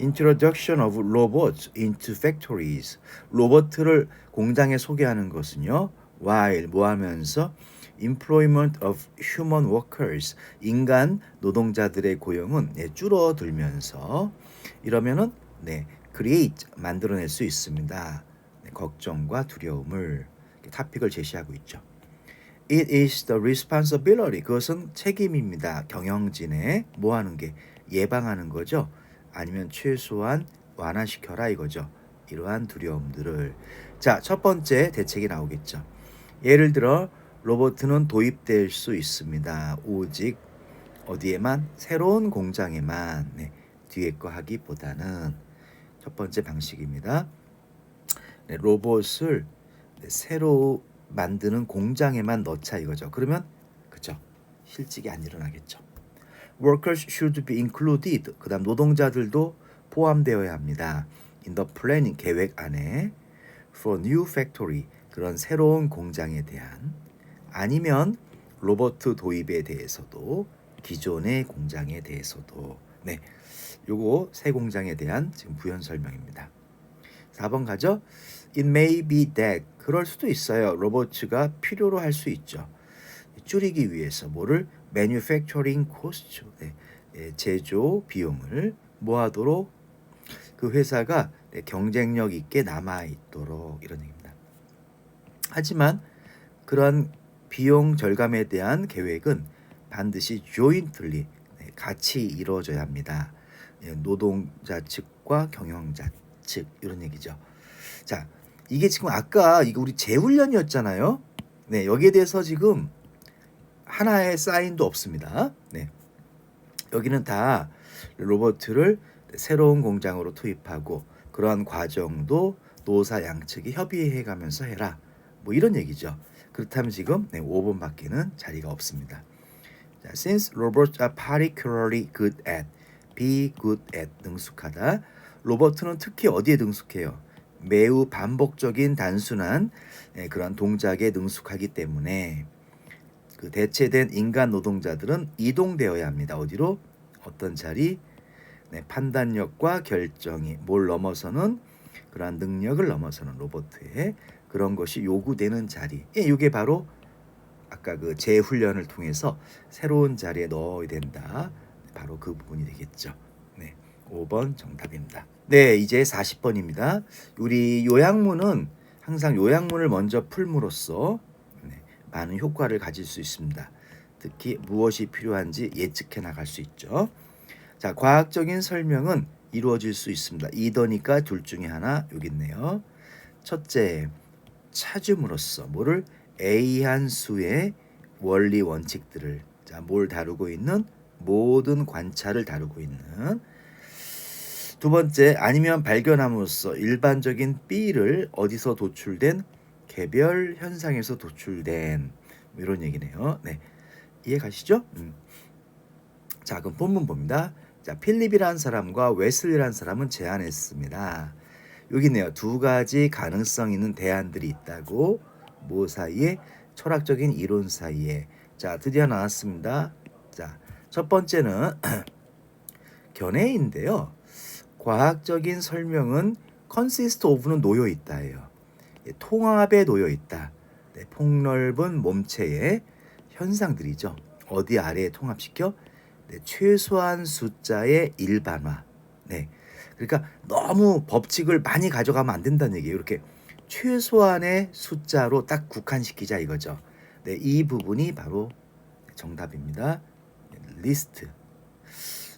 Introduction of robots into factories. 로봇을 공장에 소개하는 것은요. while 뭐하면서 employment of human workers. 인간 노동자들의 고용은 줄어들면서 이러면은 create 만들어낼 수 있습니다. 걱정과 두려움을 토픽을 제시하고 있죠. It is the responsibility. 그것은 책임입니다. 경영진의 뭐 하는 게 예방하는 거죠. 아니면 최소한 완화시켜라 이거죠. 이러한 두려움들을. 자, 첫 번째 대책이 나오겠죠. 예를 들어 로봇은 도입될 수 있습니다. 오직 어디에만 새로운 공장에만 뒤에 거 하기보다는 첫 번째 방식입니다. 로봇을 새로 만드는 공장에만 넣자 이거죠. 그러면 그죠? 실직이 안 일어나겠죠. Workers should be included. 그다음 노동자들도 포함되어야 합니다. In the planning 계획 안에 for new factory 그런 새로운 공장에 대한 아니면 로봇 도입에 대해서도 기존의 공장에 대해서도 요거 새 공장에 대한 지금 부연 설명입니다. 4번 가죠. It may be that 그럴 수도 있어요. 로봇가 필요로 할 수 있죠. 줄이기 위해서 뭐를 manufacturing cost 제조 비용을 뭐하도록 그 회사가 경쟁력 있게 남아 있도록 이런 얘기입니다. 하지만 그런 비용 절감에 대한 계획은 반드시 jointly 같이 이루어져야 합니다. 노동자 측과 경영자 측 이런 얘기죠. 자, 이게 지금 아까 이거 우리 재훈련이었잖아요. 여기에 대해서 지금 하나의 사인도 없습니다. 여기는 다 로봇을 새로운 공장으로 투입하고 그러한 과정도 노사 양측이 협의해 가면서 해라. 뭐 이런 얘기죠. 그렇다면 지금 5번밖에는 자리가 없습니다. 자, since robots are particularly good at, be good at 능숙하다. 로봇은 특히 어디에 능숙해요? 매우 반복적인 단순한 그런 동작에 능숙하기 때문에 그 대체된 인간 노동자들은 이동되어야 합니다. 어디로? 어떤 자리? 판단력과 결정이 뭘 넘어서는 그러한 능력을 넘어서는 로봇의 그런 것이 요구되는 자리. 이게 바로 아까 그 재훈련을 통해서 새로운 자리에 넣어야 된다. 바로 그 부분이 되겠죠. 5번 정답입니다. 이제 40번입니다. 우리 요약문은 항상 요약문을 먼저 풀므로써 많은 효과를 가질 수 있습니다. 특히 무엇이 필요한지 예측해 나갈 수 있죠. 자, 과학적인 설명은 이루어질 수 있습니다. 이더니까 둘 중에 하나 여기 있네요. 첫째, 찾음으로써 뭐를 A한 수의 원리 원칙들을 뭘 다루고 있는 모든 관찰을 다루고 있는 두 번째, 아니면 발견함으로써 일반적인 B를 어디서 도출된 개별 현상에서 도출된 이런 얘기네요. 이해 가시죠? 자, 그럼 본문 봅니다. 자, 필립이라는 사람과 웨슬리라는 사람은 제안했습니다. 여기 있네요. 두 가지 가능성 있는 대안들이 있다고. 뭐 사이에? 철학적인 이론 사이에. 자, 드디어 나왔습니다. 자, 첫 번째는 견해인데요. 과학적인 설명은 consist of는 놓여 있다예요. 통합에 놓여 있다. 폭넓은 몸체의 현상들이죠. 어디 아래에 통합시켜? 최소한 숫자의 일반화. 그러니까 너무 법칙을 많이 가져가면 안 된다는 얘기예요. 이렇게 최소한의 숫자로 딱 국한시키자 이거죠. 이 부분이 바로 정답입니다. 리스트.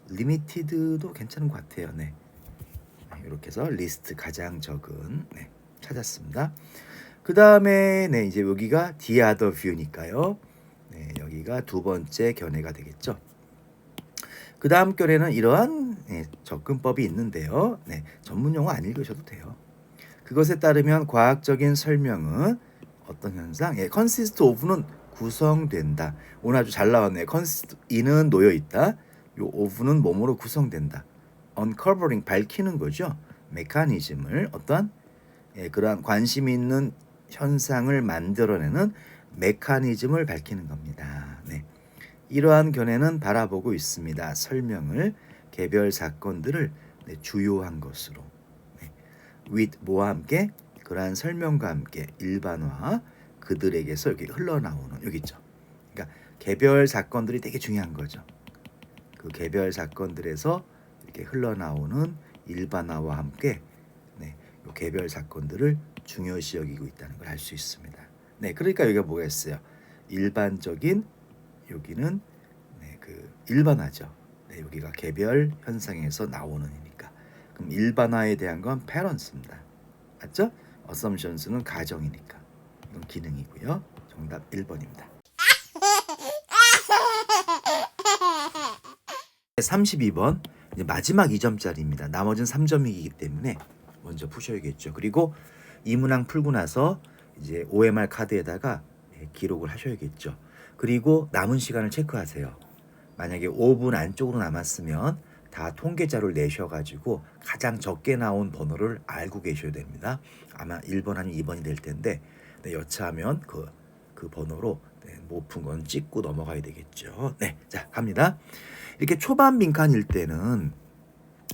리미티드도 괜찮은 것 같아요. 이렇게 해서 리스트 가장 적은 찾았습니다. 그 다음에 이제 여기가 the other view니까요. 여기가 두 번째 견해가 되겠죠. 그 다음 견해는 이러한 접근법이 있는데요. 전문 용어 안 읽으셔도 돼요. 그것에 따르면 과학적인 설명은 어떤 현상? consist of는 구성된다. 오늘 아주 잘 나왔네요. consist in은 놓여 있다. 요 of는 몸으로 구성된다. uncovering 밝히는 거죠. 메커니즘을 어떤 그러한 관심 있는 현상을 만들어내는 메커니즘을 밝히는 겁니다. 이러한 견해는 바라보고 있습니다. 설명을 개별 사건들을 주요한 것으로 with 뭐와 함께 그러한 설명과 함께 일반화 그들에게서 여기 흘러나오는 여기 있죠. 그러니까 개별 사건들이 되게 중요한 거죠. 그 개별 사건들에서 이렇게 흘러나오는 일반화와 함께 이 개별 사건들을 중요시 여기고 있다는 걸 알 수 있습니다. 그러니까 여기가 뭐가 있어요? 일반적인, 여기는 그 일반화죠. 여기가 개별 현상에서 나오는 이니까. 그럼 일반화에 대한 건 parents입니다. 맞죠? assumptions는 가정이니까. 이건 기능이고요. 정답 1번입니다. 32번 이제 마지막 2점짜리입니다. 나머지는 3점이기 때문에 먼저 푸셔야겠죠. 그리고 이 문항 풀고 나서 이제 OMR 카드에다가 기록을 하셔야겠죠. 그리고 남은 시간을 체크하세요. 만약에 5분 안쪽으로 남았으면 다 통계 자료를 내셔가지고 가장 적게 나온 번호를 알고 계셔야 됩니다. 아마 1번 아니면 2번이 될 텐데 여차하면 그 번호로 못 푼 건 찍고 넘어가야 되겠죠. 네, 자 갑니다. 이렇게 초반 빈칸일 때는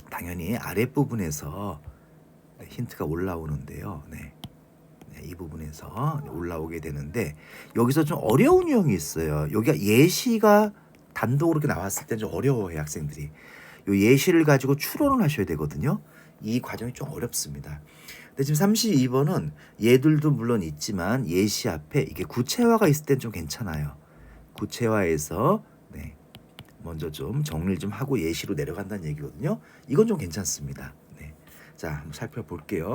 당연히 아랫부분에서 힌트가 올라오는데요. 이 부분에서 올라오게 되는데 여기서 좀 어려운 유형이 있어요. 여기가 예시가 단독으로 이렇게 나왔을 때 좀 어려워요, 학생들이. 요 예시를 가지고 추론을 하셔야 되거든요. 이 과정이 좀 어렵습니다. 근데 지금 32번은 얘들도 물론 있지만 예시 앞에 이게 구체화가 있을 땐 좀 괜찮아요. 구체화해서 먼저 좀 정리를 좀 하고 예시로 내려간다는 얘기거든요. 이건 좀 괜찮습니다. 자, 한번 살펴볼게요.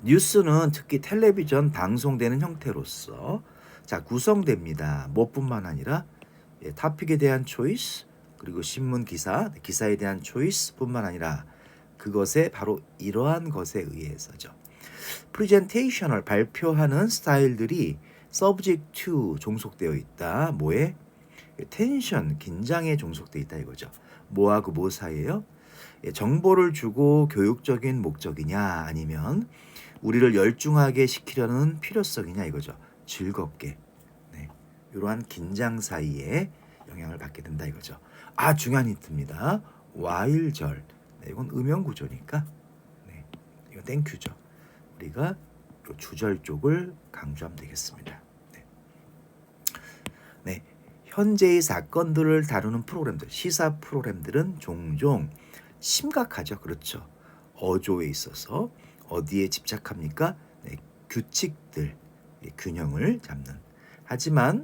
뉴스는 특히 텔레비전 방송되는 형태로서 자 구성됩니다. 뭐뿐만 아니라 토픽에 대한 초이스, 그리고 신문 기사, 기사에 대한 초이스뿐만 아니라 그것에 바로 이러한 것에 의해서죠. 프레젠테이션을 발표하는 스타일들이 subject to 종속되어 있다. 뭐에? 텐션, 긴장에 종속되어 있다 이거죠. 뭐하고 뭐 사이에요? 정보를 주고 교육적인 목적이냐 아니면 우리를 열중하게 시키려는 필요성이냐 이거죠. 즐겁게. 이러한 긴장 사이에 영향을 받게 된다 이거죠. 아 중요한 힌트입니다. while절. 이건 음영 구조니까 이거 땡큐죠. 우리가 요 주절 쪽을 강조하면 되겠습니다. 현재의 사건들을 다루는 프로그램들, 시사 프로그램들은 종종 심각하죠. 그렇죠. 어조에 있어서 어디에 집착합니까? 규칙들, 균형을 잡는. 하지만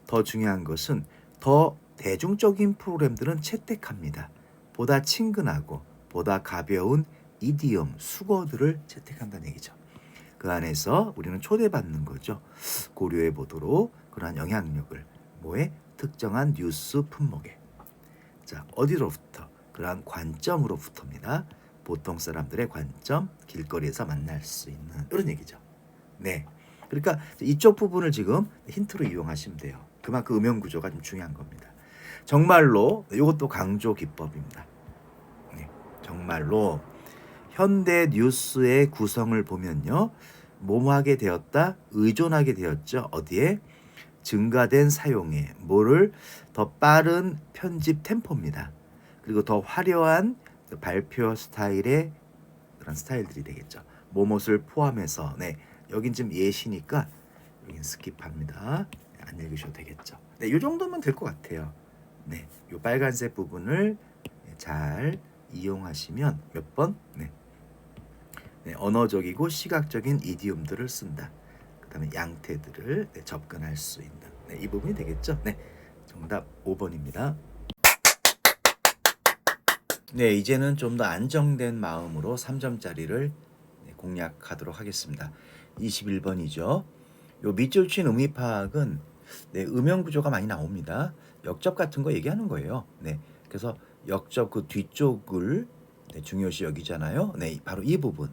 더 중요한 것은 더 대중적인 프로그램들은 채택합니다. 보다 친근하고 보다 가벼운 이디엄, 수거들을 채택한다는 얘기죠. 그 안에서 우리는 초대받는 거죠. 고려해 보도록 그러한 영향력을 뭐에? 특정한 뉴스 품목에. 자, 어디로부터? 그러한 관점으로부터입니다. 보통 사람들의 관점, 길거리에서 만날 수 있는 이런 얘기죠. 그러니까 이쪽 부분을 지금 힌트로 이용하시면 돼요. 그만큼 음영 구조가 좀 중요한 겁니다. 정말로 이것도 강조 기법입니다. 정말로 현대 뉴스의 구성을 보면요. 뭐하게 되었다? 의존하게 되었죠. 어디에? 증가된 사용에 뭐를 더 빠른 편집 템포입니다. 그리고 더 화려한 발표 스타일의 그런 스타일들이 되겠죠. 뭐뭇을 포함해서 여긴 지금 예시니까 여긴 스킵합니다. 안 읽으셔도 되겠죠. 이 정도면 될 것 같아요. 이 빨간색 부분을 잘 이용하시면 몇 번? 언어적이고 시각적인 이디움들을 쓴다. 그다음에 양태들을 접근할 수 있는 이 부분이 되겠죠. 정답 5번입니다. 이제는 좀 더 안정된 마음으로 3점짜리를 공략하도록 하겠습니다. 21번이죠. 요 밑줄 친 의미 파악은 음영 구조가 많이 나옵니다. 역접 같은 거 얘기하는 거예요. 그래서 역접 그 뒤쪽을 중요시 여기잖아요. 바로 이 부분.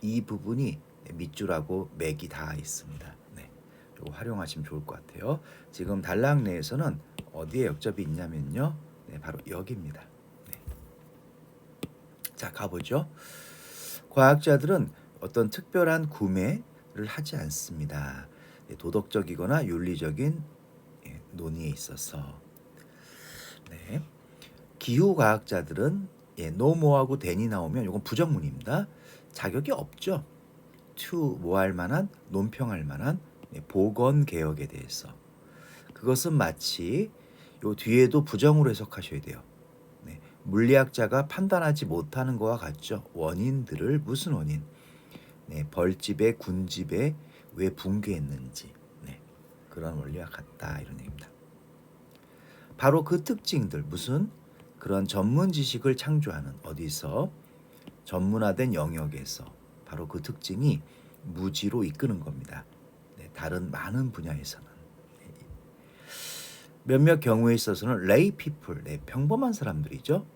이 부분이 밑줄하고 맥이 다 있습니다. 이거 활용하시면 좋을 것 같아요. 지금 단락 내에서는 어디에 역접이 있냐면요. 바로 여기입니다. 자, 가보죠. 과학자들은 어떤 특별한 구매를 하지 않습니다. 도덕적이거나 윤리적인 논의에 있어서. 기후과학자들은 노모하고 then이 나오면 이건 부정문입니다. 자격이 없죠. to 뭐할 만한, 논평할 만한 보건 개혁에 대해서. 그것은 마치 요 뒤에도 부정으로 해석하셔야 돼요. 물리학자가 판단하지 못하는 것과 같죠. 원인들을 무슨 원인? 벌집에 군집에 왜 붕괴했는지. 그런 원리와 같다 이런 얘기입니다. 바로 그 특징들 무슨 그런 전문 지식을 창조하는 어디서 전문화된 영역에서 바로 그 특징이 무지로 이끄는 겁니다. 네, 다른 많은 분야에서는 몇몇 경우에 있어서는 레이 피플, 네, 평범한 사람들이죠.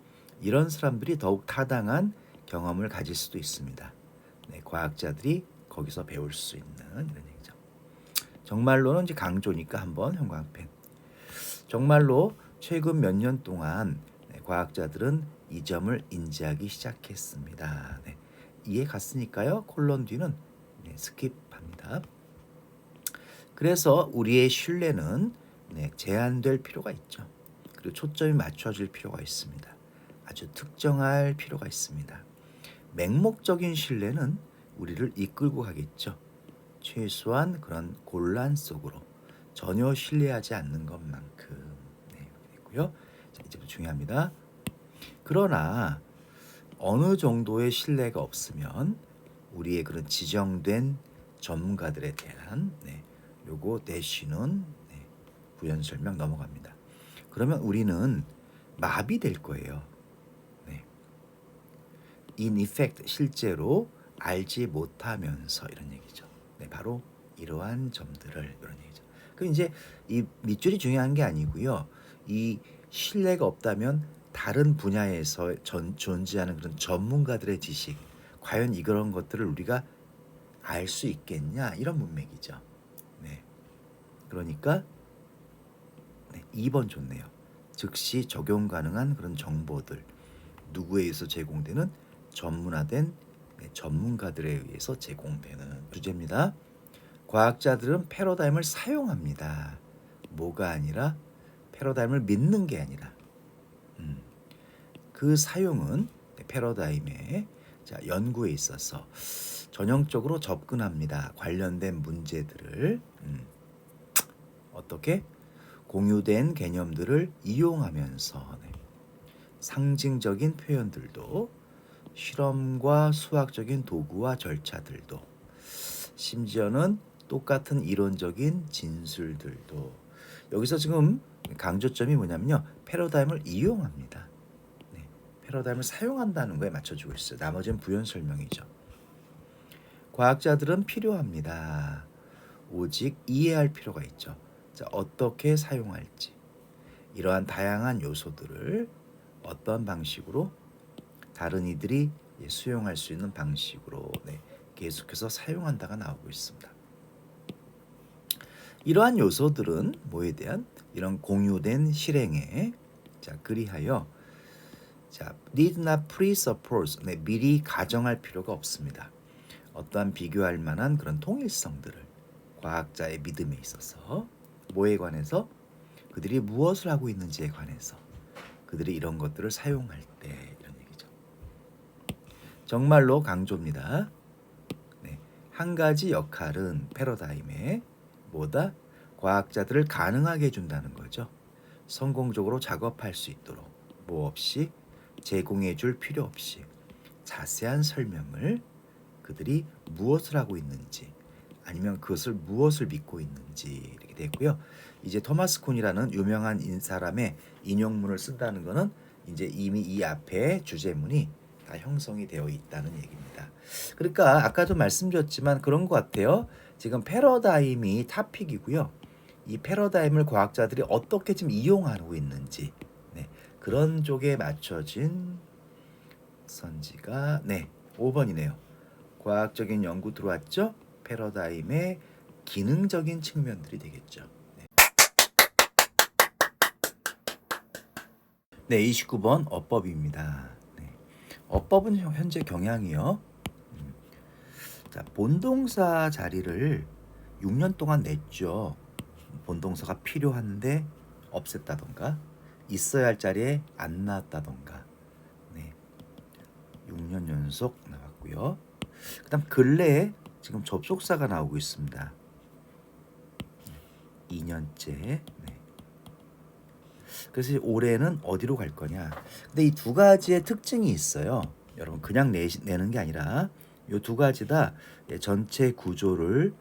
이런 사람들이 더욱 타당한 경험을 가질 수도 있습니다. 네, 과학자들이 거기서 배울 수 있는 이런 얘기죠. 정말로는 이제 강조니까 한번 형광펜. 정말로 최근 몇 년 동안 네, 과학자들은 이 점을 인지하기 시작했습니다. 네, 이해 갔으니까요. 콜론 뒤는 네, 스킵합니다. 그래서 우리의 신뢰는 네, 제한될 필요가 있죠. 그리고 초점이 맞춰질 필요가 있습니다. 아주 특정할 필요가 있습니다. 맹목적인 신뢰는 우리를 이끌고 가겠죠. 최소한 그런 곤란 속으로 전혀 신뢰하지 않는 것만큼. 네, 있고요. 자, 이제부터 중요합니다. 그러나 어느 정도의 신뢰가 없으면 우리의 그런 지정된 전문가들에 대한 네, 요거 대쉬는 네, 부연 설명 넘어갑니다. 그러면 우리는 마비될 거예요. 네. In effect 실제로 알지 못하면서 이런 얘기죠. 네, 바로 이러한 점들을 이런 얘기죠. 그 이제 이 밑줄이 중요한 게 아니고요. 이 신뢰가 없다면 다른 분야에서 존재하는 그런 전문가들의 지식, 과연 이런 것들을 우리가 알 수 있겠냐 이런 문맥이죠. 네, 그러니까 네, 2번 좋네요. 즉시 적용 가능한 그런 정보들 누구에 의해서 제공되는 전문화된 네, 전문가들에 의해서 제공되는 주제입니다. 과학자들은 패러다임을 사용합니다. 뭐가 아니라 패러다임을 믿는 게 아니라 그 사용은 패러다임의 연구에 있어서 전형적으로 접근합니다. 관련된 문제들을 어떻게 공유된 개념들을 이용하면서 네. 상징적인 표현들도 실험과 수학적인 도구와 절차들도 심지어는 똑같은 이론적인 진술들도 여기서 지금 강조점이 뭐냐면요. 패러다임을 이용합니다. 네. 패러다임을 사용한다는 거에 맞춰주고 있어요. 나머지는 부연 설명이죠. 과학자들은 필요합니다. 오직 이해할 필요가 있죠. 자, 어떻게 사용할지 이러한 다양한 요소들을 어떤 방식으로 다른 이들이 수용할 수 있는 방식으로 네, 계속해서 사용한다가 나오고 있습니다. 이러한 요소들은 뭐에 대한 이런 공유된 실행에 자 그리하여 자 need not presuppose 네, 미리 가정할 필요가 없습니다. 어떠한 비교할 만한 그런 통일성들을 과학자의 믿음에 있어서 뭐에 관해서 그들이 무엇을 하고 있는지에 관해서 그들이 이런 것들을 사용할 때 이런 얘기죠. 정말로 강조입니다. 네, 한 가지 역할은 패러다임에 뭐다? 과학자들을 가능하게 해준다는 거죠. 성공적으로 작업할 수 있도록 뭐 없이 제공해 줄 필요 없이 자세한 설명을 그들이 무엇을 하고 있는지 아니면 그것을 무엇을 믿고 있는지 이렇게 됐고요. 이제 토마스 쿤이라는 유명한 사람의 인용문을 쓴다는 것은 이제 이미 이 앞에 주제문이 다 형성이 되어 있다는 얘기입니다. 그러니까 아까도 말씀드렸지만 그런 것 같아요. 지금 패러다임이 타픽이고요. 이 패러다임을 과학자들이 어떻게 지금 이용하고 있는지 네, 그런 쪽에 맞춰진 선지가 네 5번이네요. 과학적인 연구 들어왔죠? 패러다임의 기능적인 측면들이 되겠죠. 네, 29번 어법입니다. 네. 어법은 현재 경향이요. 자, 본동사 자리를 6년 동안 냈죠. 본동사가 필요한데 없앴다던가 있어야 할 자리에 안 나왔다던가 네, 6년 연속 나왔고요. 그 다음 근래에 지금 접속사가 나오고 있습니다. 2년째 네. 그래서 올해는 어디로 갈 거냐. 근데 이 두 가지의 특징이 있어요. 여러분 그냥 내는 게 아니라 이 두 가지 다 전체 구조를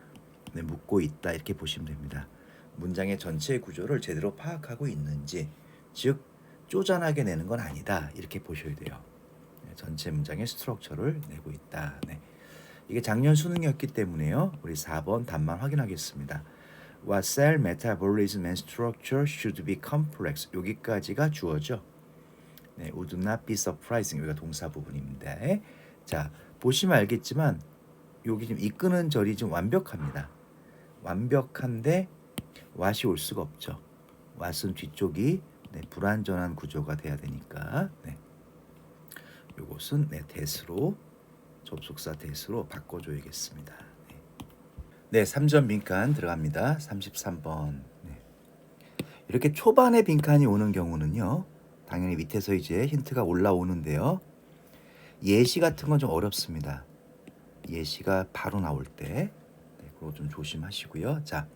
묻고 있다 이렇게 보시면 됩니다. 문장의 전체 구조를 제대로 파악하고 있는지, 즉 쪼잔하게 내는 건 아니다 이렇게 보셔야 돼요. 전체 문장의 스트럭처를 내고 있다. 네. 이게 작년 수능이었기 때문에요. 우리 4번 답만 확인하겠습니다. What cell metabolism and structure should be complex. 여기까지가 주어죠. 네, would not be surprising. 여기가 동사 부분입니다. 자, 보시면 알겠지만 여기 지금 이끄는 절이 좀 완벽합니다. 완벽한데 what이 올 수가 없죠. what은 뒤쪽이 네, 불완전한 구조가 돼야 되니까 네. 요것은 네, that으로 접속사 that으로 바꿔줘야겠습니다. 네, 3점 빈칸 들어갑니다. 33번. 네. 이렇게 초반에 빈칸이 오는 경우는요. 당연히 밑에서 이제 힌트가 올라오는데요. 예시 같은 건 좀 어렵습니다. 예시가 바로 나올 때 네, 그거 좀 조심하시고요. 자,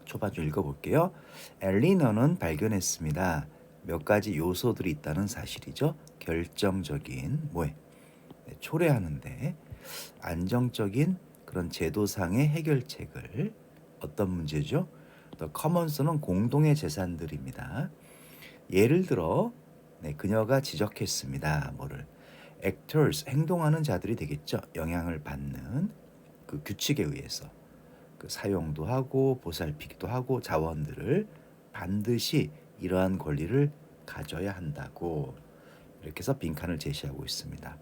초반 좀 읽어볼게요. 엘리너는 발견했습니다. 몇 가지 요소들이 있다는 사실이죠. 결정적인 뭐에 네, 초래하는데 안정적인 그런 제도상의 해결책을 어떤 문제죠? 더 커먼스는 공동의 재산들입니다. 예를 들어 네, 그녀가 지적했습니다. 뭐를 actors 행동하는 자들이 되겠죠. 영향을 받는 그 규칙에 의해서 그 사용도 하고 보살피기도 하고 자원들을 반드시 이러한 권리를 가져야 한다고 이렇게 해서 빈칸을 제시하고 있습니다.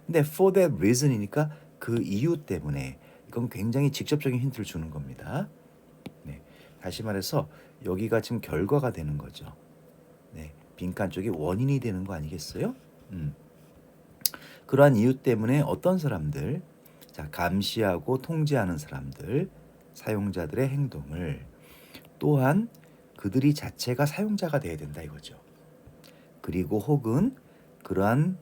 근데 for that reason이니까 그 이유 때문에 이건 굉장히 직접적인 힌트를 주는 겁니다. 네, 다시 말해서 여기가 지금 결과가 되는 거죠. 네, 빈칸 쪽이 원인이 되는 거 아니겠어요? 그러한 이유 때문에 어떤 사람들, 자, 감시하고 통제하는 사람들, 사용자들의 행동을 또한 그들이 자체가 사용자가 돼야 된다 이거죠. 그리고 혹은 그러한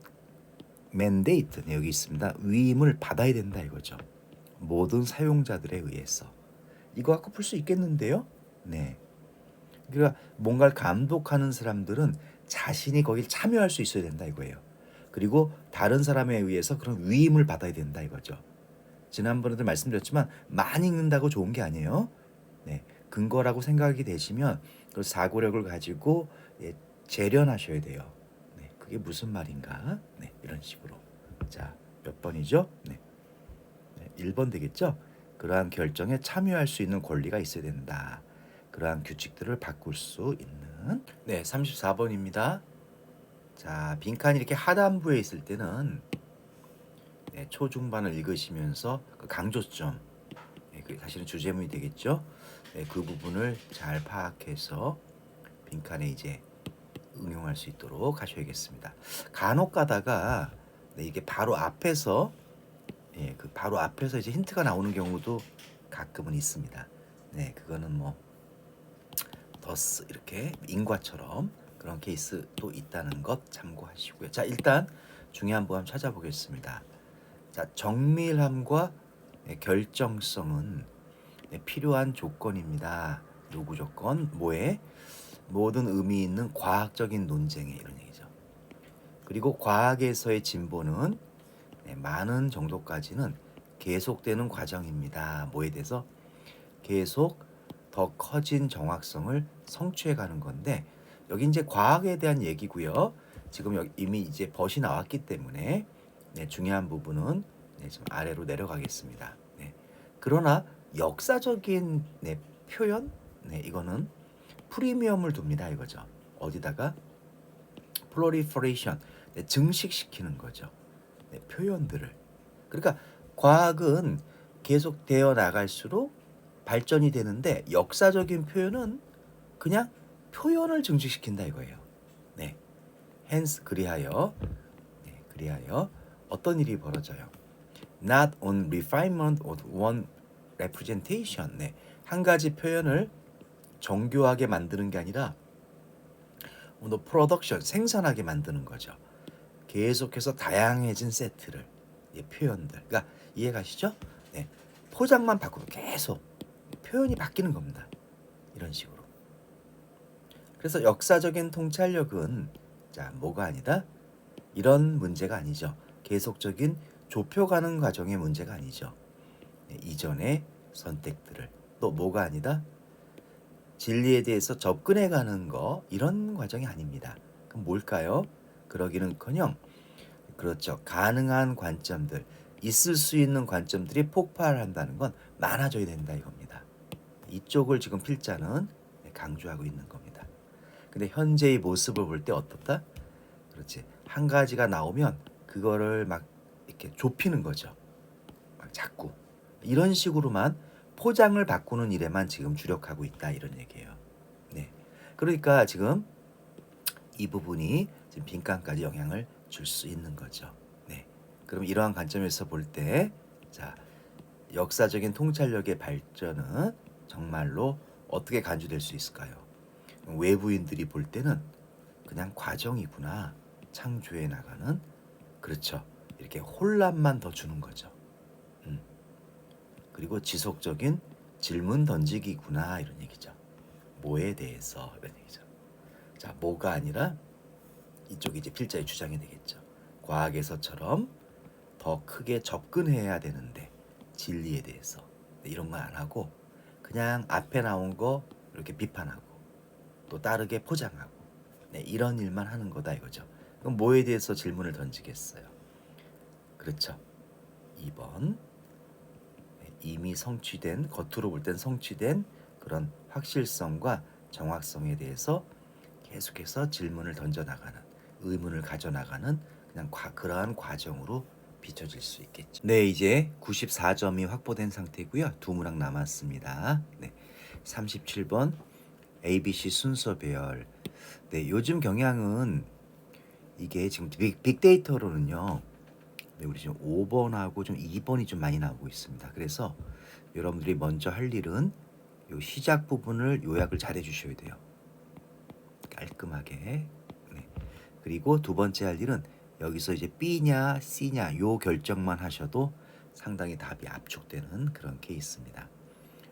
mandate, 네, 여기 있습니다. 위임을 받아야 된다 이거죠. 모든 사용자들에 의해서. 이거 갖고 풀 수 있겠는데요? 네. 그러니까 뭔가를 감독하는 사람들은 자신이 거길 참여할 수 있어야 된다 이거예요. 그리고 다른 사람에 의해서 그런 위임을 받아야 된다 이거죠. 지난번에도 말씀드렸지만 많이 읽는다고 좋은 게 아니에요. 네, 근거라고 생각이 되시면 그 사고력을 가지고 예, 재련하셔야 돼요. 네, 그게 무슨 말인가? 네, 이런 식으로. 자, 몇 번이죠? 네, 1번 되겠죠? 그러한 결정에 참여할 수 있는 권리가 있어야 된다. 그러한 규칙들을 바꿀 수 있는. 네, 34번입니다. 자, 빈칸이 이렇게 하단부에 있을 때는 네, 초중반을 읽으시면서 그 강조점, 네, 그 사실은 주제문이 되겠죠. 네, 그 부분을 잘 파악해서 빈칸에 이제 응용할 수 있도록 하셔야겠습니다. 간혹 가다가 네, 이게 바로 앞에서 예, 그 바로 앞에서 이제 힌트가 나오는 경우도 가끔은 있습니다. 네, 그거는 뭐 더스 이렇게 인과처럼 그런 케이스도 있다는 것 참고하시고요. 자, 일단 중요한 거 한번 찾아보겠습니다. 자, 정밀함과 결정성은 필요한 조건입니다. 요구 조건 뭐에? 모든 의미 있는 과학적인 논쟁에 이런 얘기죠. 그리고 과학에서의 진보는 많은 정도까지는 계속되는 과정입니다. 뭐에 대해서? 계속 더 커진 정확성을 성취해가는 건데 여기 이제 과학에 대한 얘기고요. 지금 여기 이미 이제 벗이 나왔기 때문에 네, 중요한 부분은 네, 좀 아래로 내려가겠습니다. 네. 그러나 역사적인 네, 표현, 네, 이거는 프리미엄을 둡니다 이거죠. 어디다가 proliferation, 네, 증식시키는 거죠. 네, 표현들을. 그러니까 과학은 계속 되어 나갈수록 발전이 되는데 역사적인 표현은 그냥 표현을 증식시킨다 이거예요. 네, hence 그리하여 어떤 일이 벌어져요? Not on refinement of one representation. 네, 한 가지 표현을 정교하게 만드는 게 아니라 production 생산하게 만드는 거죠. 계속해서 다양해진 세트를 표현들. 그러니까 이해가시죠? 네, 포장만 바꾸면 계속 표현이 바뀌는 겁니다. 이런 식으로. 그래서 역사적인 통찰력은 자 뭐가 아니다? 이런 문제가 아니죠. 계속적인 좁혀가는 과정의 문제가 아니죠. 네, 이전의 선택들을 또 뭐가 아니다? 진리에 대해서 접근해가는 거 이런 과정이 아닙니다. 그럼 뭘까요? 그러기는커녕 그렇죠. 가능한 관점들, 있을 수 있는 관점들이 폭발한다는 건 많아져야 된다 이겁니다. 이쪽을 지금 필자는 강조하고 있는 겁니다. 근데 현재의 모습을 볼 때 어떻다? 그렇지. 한 가지가 나오면 그거를 막 이렇게 좁히는 거죠. 막 자꾸 이런 식으로만 포장을 바꾸는 일에만 지금 주력하고 있다 이런 얘기예요. 네. 그러니까 지금 이 부분이 지금 빈칸까지 영향을 줄 수 있는 거죠. 네. 그럼 이러한 관점에서 볼 때, 자, 역사적인 통찰력의 발전은 정말로 어떻게 간주될 수 있을까요? 외부인들이 볼 때는 그냥 과정이구나. 창조해 나가는, 그렇죠. 이렇게 혼란만 더 주는 거죠. 그리고 지속적인 질문 던지기구나 이런 얘기죠. 뭐에 대해서 이런 얘기죠. 자, 뭐가 아니라 이쪽이 이제 필자의 주장이 되겠죠. 과학에서처럼 더 크게 접근해야 되는데 진리에 대해서 이런 건 안 하고 그냥 앞에 나온 거 이렇게 비판하고 또 다르게 포장하고 이런 일만 하는 거다 이거죠. 그럼 뭐에 대해서 질문을 던지겠어요? 그렇죠. 2번 이미 성취된 겉으로 볼 땐 성취된 그런 확실성과 정확성에 대해서 계속해서 질문을 던져나가는 의문을 가져나가는 그냥 그러한 과정으로 비춰질 수 있겠죠. 네, 이제 94점이 확보된 상태고요. 두 문항 남았습니다. 네, 37번 ABC 순서 배열. 네, 요즘 경향은 이게 지금 빅데이터로는요. 네, 우리 지금 5번하고 좀 2번이 좀 많이 나오고 있습니다. 그래서 여러분들이 먼저 할 일은 요 시작 부분을 요약을 잘 해주셔야 돼요. 깔끔하게. 네. 그리고 두 번째 할 일은 여기서 이제 B냐 C냐 요 결정만 하셔도 상당히 답이 압축되는 그런 케이스입니다.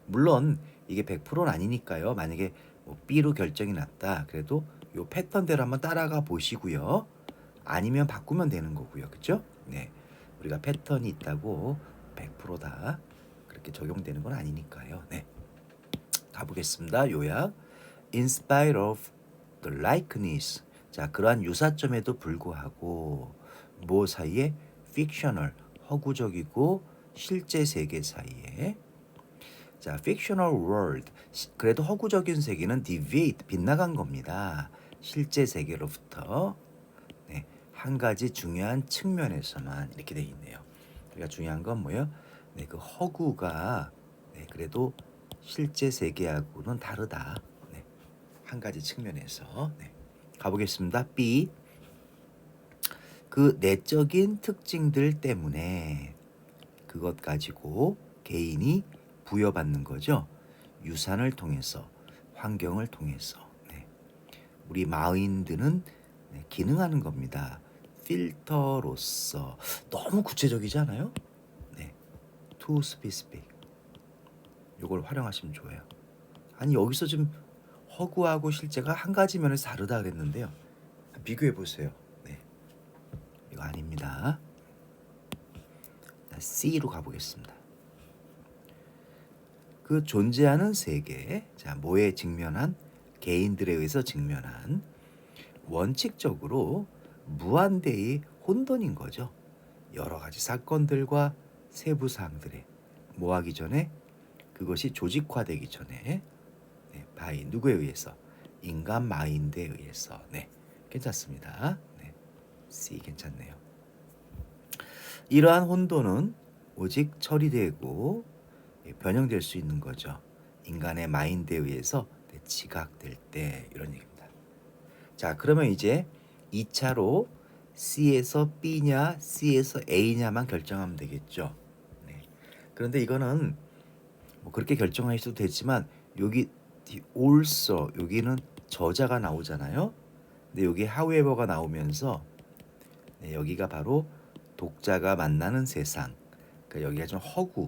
물론 이게 100%는 아니니까요. 만약에 뭐 B로 결정이 났다. 그래도 요 패턴대로 한번 따라가 보시고요. 아니면 바꾸면 되는 거고요. 그렇죠? 네. 우리가 패턴이 있다고 100%다 그렇게 적용되는 건 아니니까요. 네. 가보겠습니다. 요약. In spite of the likeness. 자, 그러한 유사점에도 불구하고 뭐 사이에 fictional 허구적이고 실제 세계 사이에 자, fictional world 그래도 허구적인 세계는 deviate 빗나간 겁니다. 실제 세계로부터 네, 한 가지 중요한 측면에서만 이렇게 돼 있네요. 그러니까 중요한 건 뭐예요? 네, 그 허구가 네, 그래도 실제 세계하고는 다르다. 네, 한 가지 측면에서 네. 가보겠습니다. B. 그 내적인 특징들 때문에 그것 가지고 개인이 부여받는 거죠. 유산을 통해서, 환경을 통해서. 네. 우리 마인드는 네, 기능하는 겁니다. 필터로서. 너무 구체적이지 않아요? 네. too specific. 이걸 활용하시면 좋아요. 아니 여기서 좀 허구하고 실제가 한 가지 면에서 다르다 그랬는데요. 비교해 보세요. 네. 이거 아닙니다. C로 가보겠습니다. 그 존재하는 세계, 자 뭐에 직면한 개인들에 의해서 직면한 원칙적으로 무한대의 혼돈인 거죠. 여러 가지 사건들과 세부 사항들에 뭐하기 전에 그것이 조직화되기 전에 네, 바이 누구에 의해서 인간 마인드에 의해서 네 괜찮습니다. 네, C 괜찮네요. 이러한 혼돈은 오직 처리되고 변형될 수 있는 거죠. 인간의 마인드에 의해서 지각될 때 이런 얘기입니다. 자, 그러면 이제 2차로 C에서 B냐 C에서 A냐만 결정하면 되겠죠. 네. 그런데 이거는 뭐 그렇게 결정하셔도 되지만 여기 also 여기는 저자가 나오잖아요. 근데 여기 however가 나오면서 네, 여기가 바로 독자가 만나는 세상. 그러니까 여기가 좀 허구,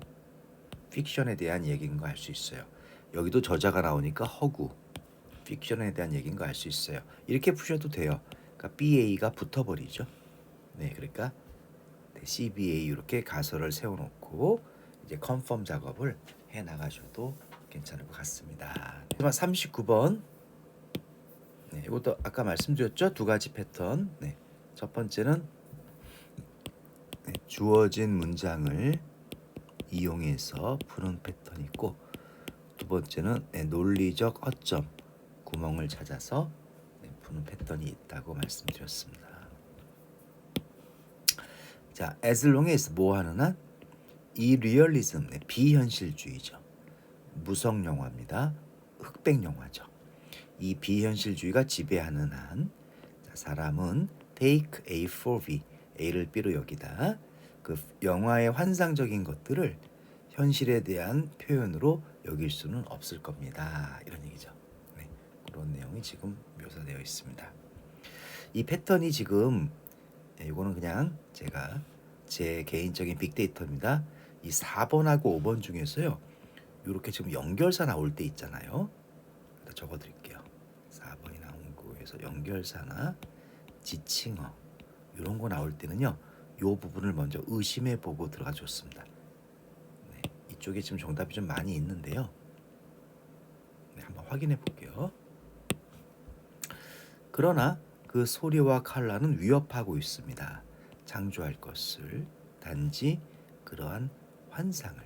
픽션에 대한 얘기인 거 알 수 있어요. 여기도 저자가 나오니까 허구, 픽션에 대한 얘기인 거 알 수 있어요. 이렇게 푸셔도 돼요. 그러니까 BA가 붙어버리죠. 네, 그러니까 CBA 이렇게 가설을 세워놓고 이제 컨펌 작업을 해 나가셔도 괜찮을 것 같습니다. 39번. 네, 이것도 아까 말씀드렸죠? 두 가지 패턴. 네, 첫 번째는 주어진 문장을 이용해서 푸는 패턴이 있고, 두 번째는 논리적 허점, 구멍을 찾아서 푸는 패턴이 있다고 말씀드렸습니다. 자, as long as 뭐 하는 한? 이 리얼리즘, 비현실주의죠. 무성 영화입니다. 흑백 영화죠. 이 비현실주의가 지배하는 한 사람은 take A for B, A를 B로 여기다 그 영화의 환상적인 것들을 현실에 대한 표현으로 여길 수는 없을 겁니다. 이런 얘기죠. 네, 그런 내용이 지금 묘사되어 있습니다. 이 패턴이 지금 이거는 그냥 제가 제 개인적인 빅데이터입니다. 이 4번하고 5번 중에서요. 이렇게 지금 연결사 나올 때 있잖아요. 적어드릴게요. 4번이 나온 거에서 연결사나 지칭어 이런 거 나올 때는요. 이 부분을 먼저 의심해 보고 들어가 줬습니다. 네, 이쪽에 지금 정답이 좀 많이 있는데요. 네, 한번 확인해 볼게요. 그러나 그 소리와 칼라는 위협하고 있습니다. 창조할 것을 단지 그러한 환상을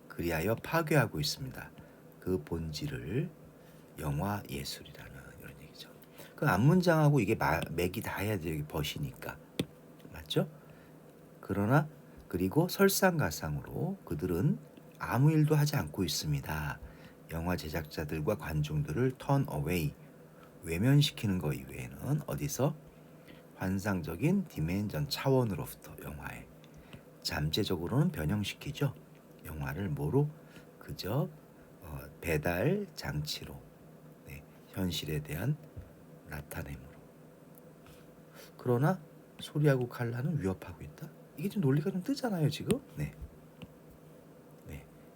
그리하여 파괴하고 있습니다. 그 본질을 영화 예술이라는 이런 얘기죠. 그 앞문장하고 이게 맥이 닿아야 돼요. 벗이니까 맞죠? 그러나 그리고 설상가상으로 그들은 아무 일도 하지 않고 있습니다. 영화 제작자들과 관중들을 turn away 외면시키는 것 이외에는 어디서 환상적인 디멘전 차원으로부터 영화에 잠재적으로는 변형시키죠. 영화를 뭐로? 그저 배달 장치로 현실에 대한 나타냄으로. 그러나 소리하고 칼라는 위협하고 있다. 이게 좀 논리가 좀 뜨잖아요 지금. 네.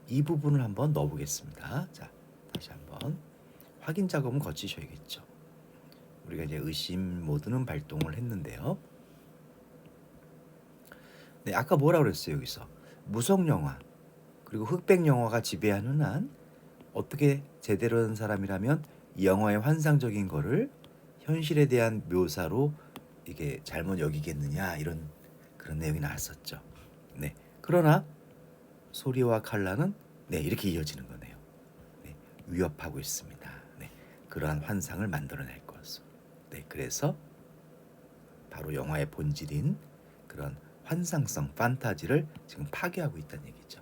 이 부분을 한번 넣어보겠습니다. 자, 다시 한번 확인 작업은 거치셔야겠죠. 우리가 이제 의심 모드는 발동을 했는데요. 네, 아까 뭐라 그랬어요 여기서 무성 영화 그리고 흑백 영화가 지배하는 한 어떻게 제대로 된 사람이라면 이 영화의 환상적인 거를 현실에 대한 묘사로 이게 잘못 여기겠느냐 이런 그런 내용이 나왔었죠. 네, 그러나 소리와 칼라는 이렇게 이어지는 거네요. 네, 위협하고 있습니다. 네, 그러한 환상을 만들어낼 것으로. 네, 그래서 바로 영화의 본질인 그런 환상성, 판타지를 지금 파괴하고 있다는 얘기죠.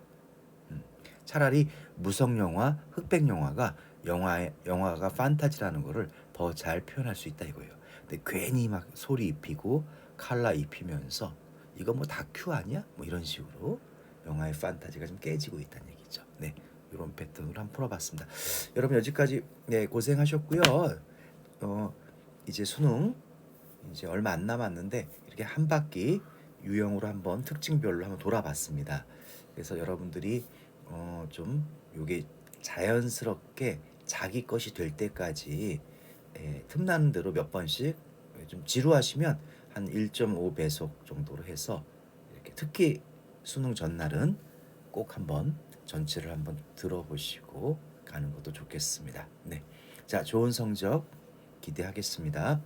차라리 무성 영화, 흑백 영화가 영화가 판타지라는 거를 더 잘 표현할 수 있다 이거예요. 근데 괜히 막 소리 입히고 칼라 입히면서 이거 뭐 다큐 아니야? 뭐 이런 식으로 영화의 판타지가 좀 깨지고 있다는 얘기죠. 네, 이런 패턴으로 한번 풀어봤습니다. 여러분 여기까지 고생하셨고요. 이제 수능 이제 얼마 안 남았는데 이렇게 한 바퀴 유형으로 한번 특징별로 한번 돌아봤습니다. 그래서 여러분들이 좀 요게 자연스럽게 자기 것이 될 때까지 틈나는 대로 몇 번씩 좀 지루하시면 한 1.5 배속 정도로 해서 이렇게 특히 수능 전날은 꼭 한번 전체를 한번 들어보시고 가는 것도 좋겠습니다. 네, 자 좋은 성적 기대하겠습니다.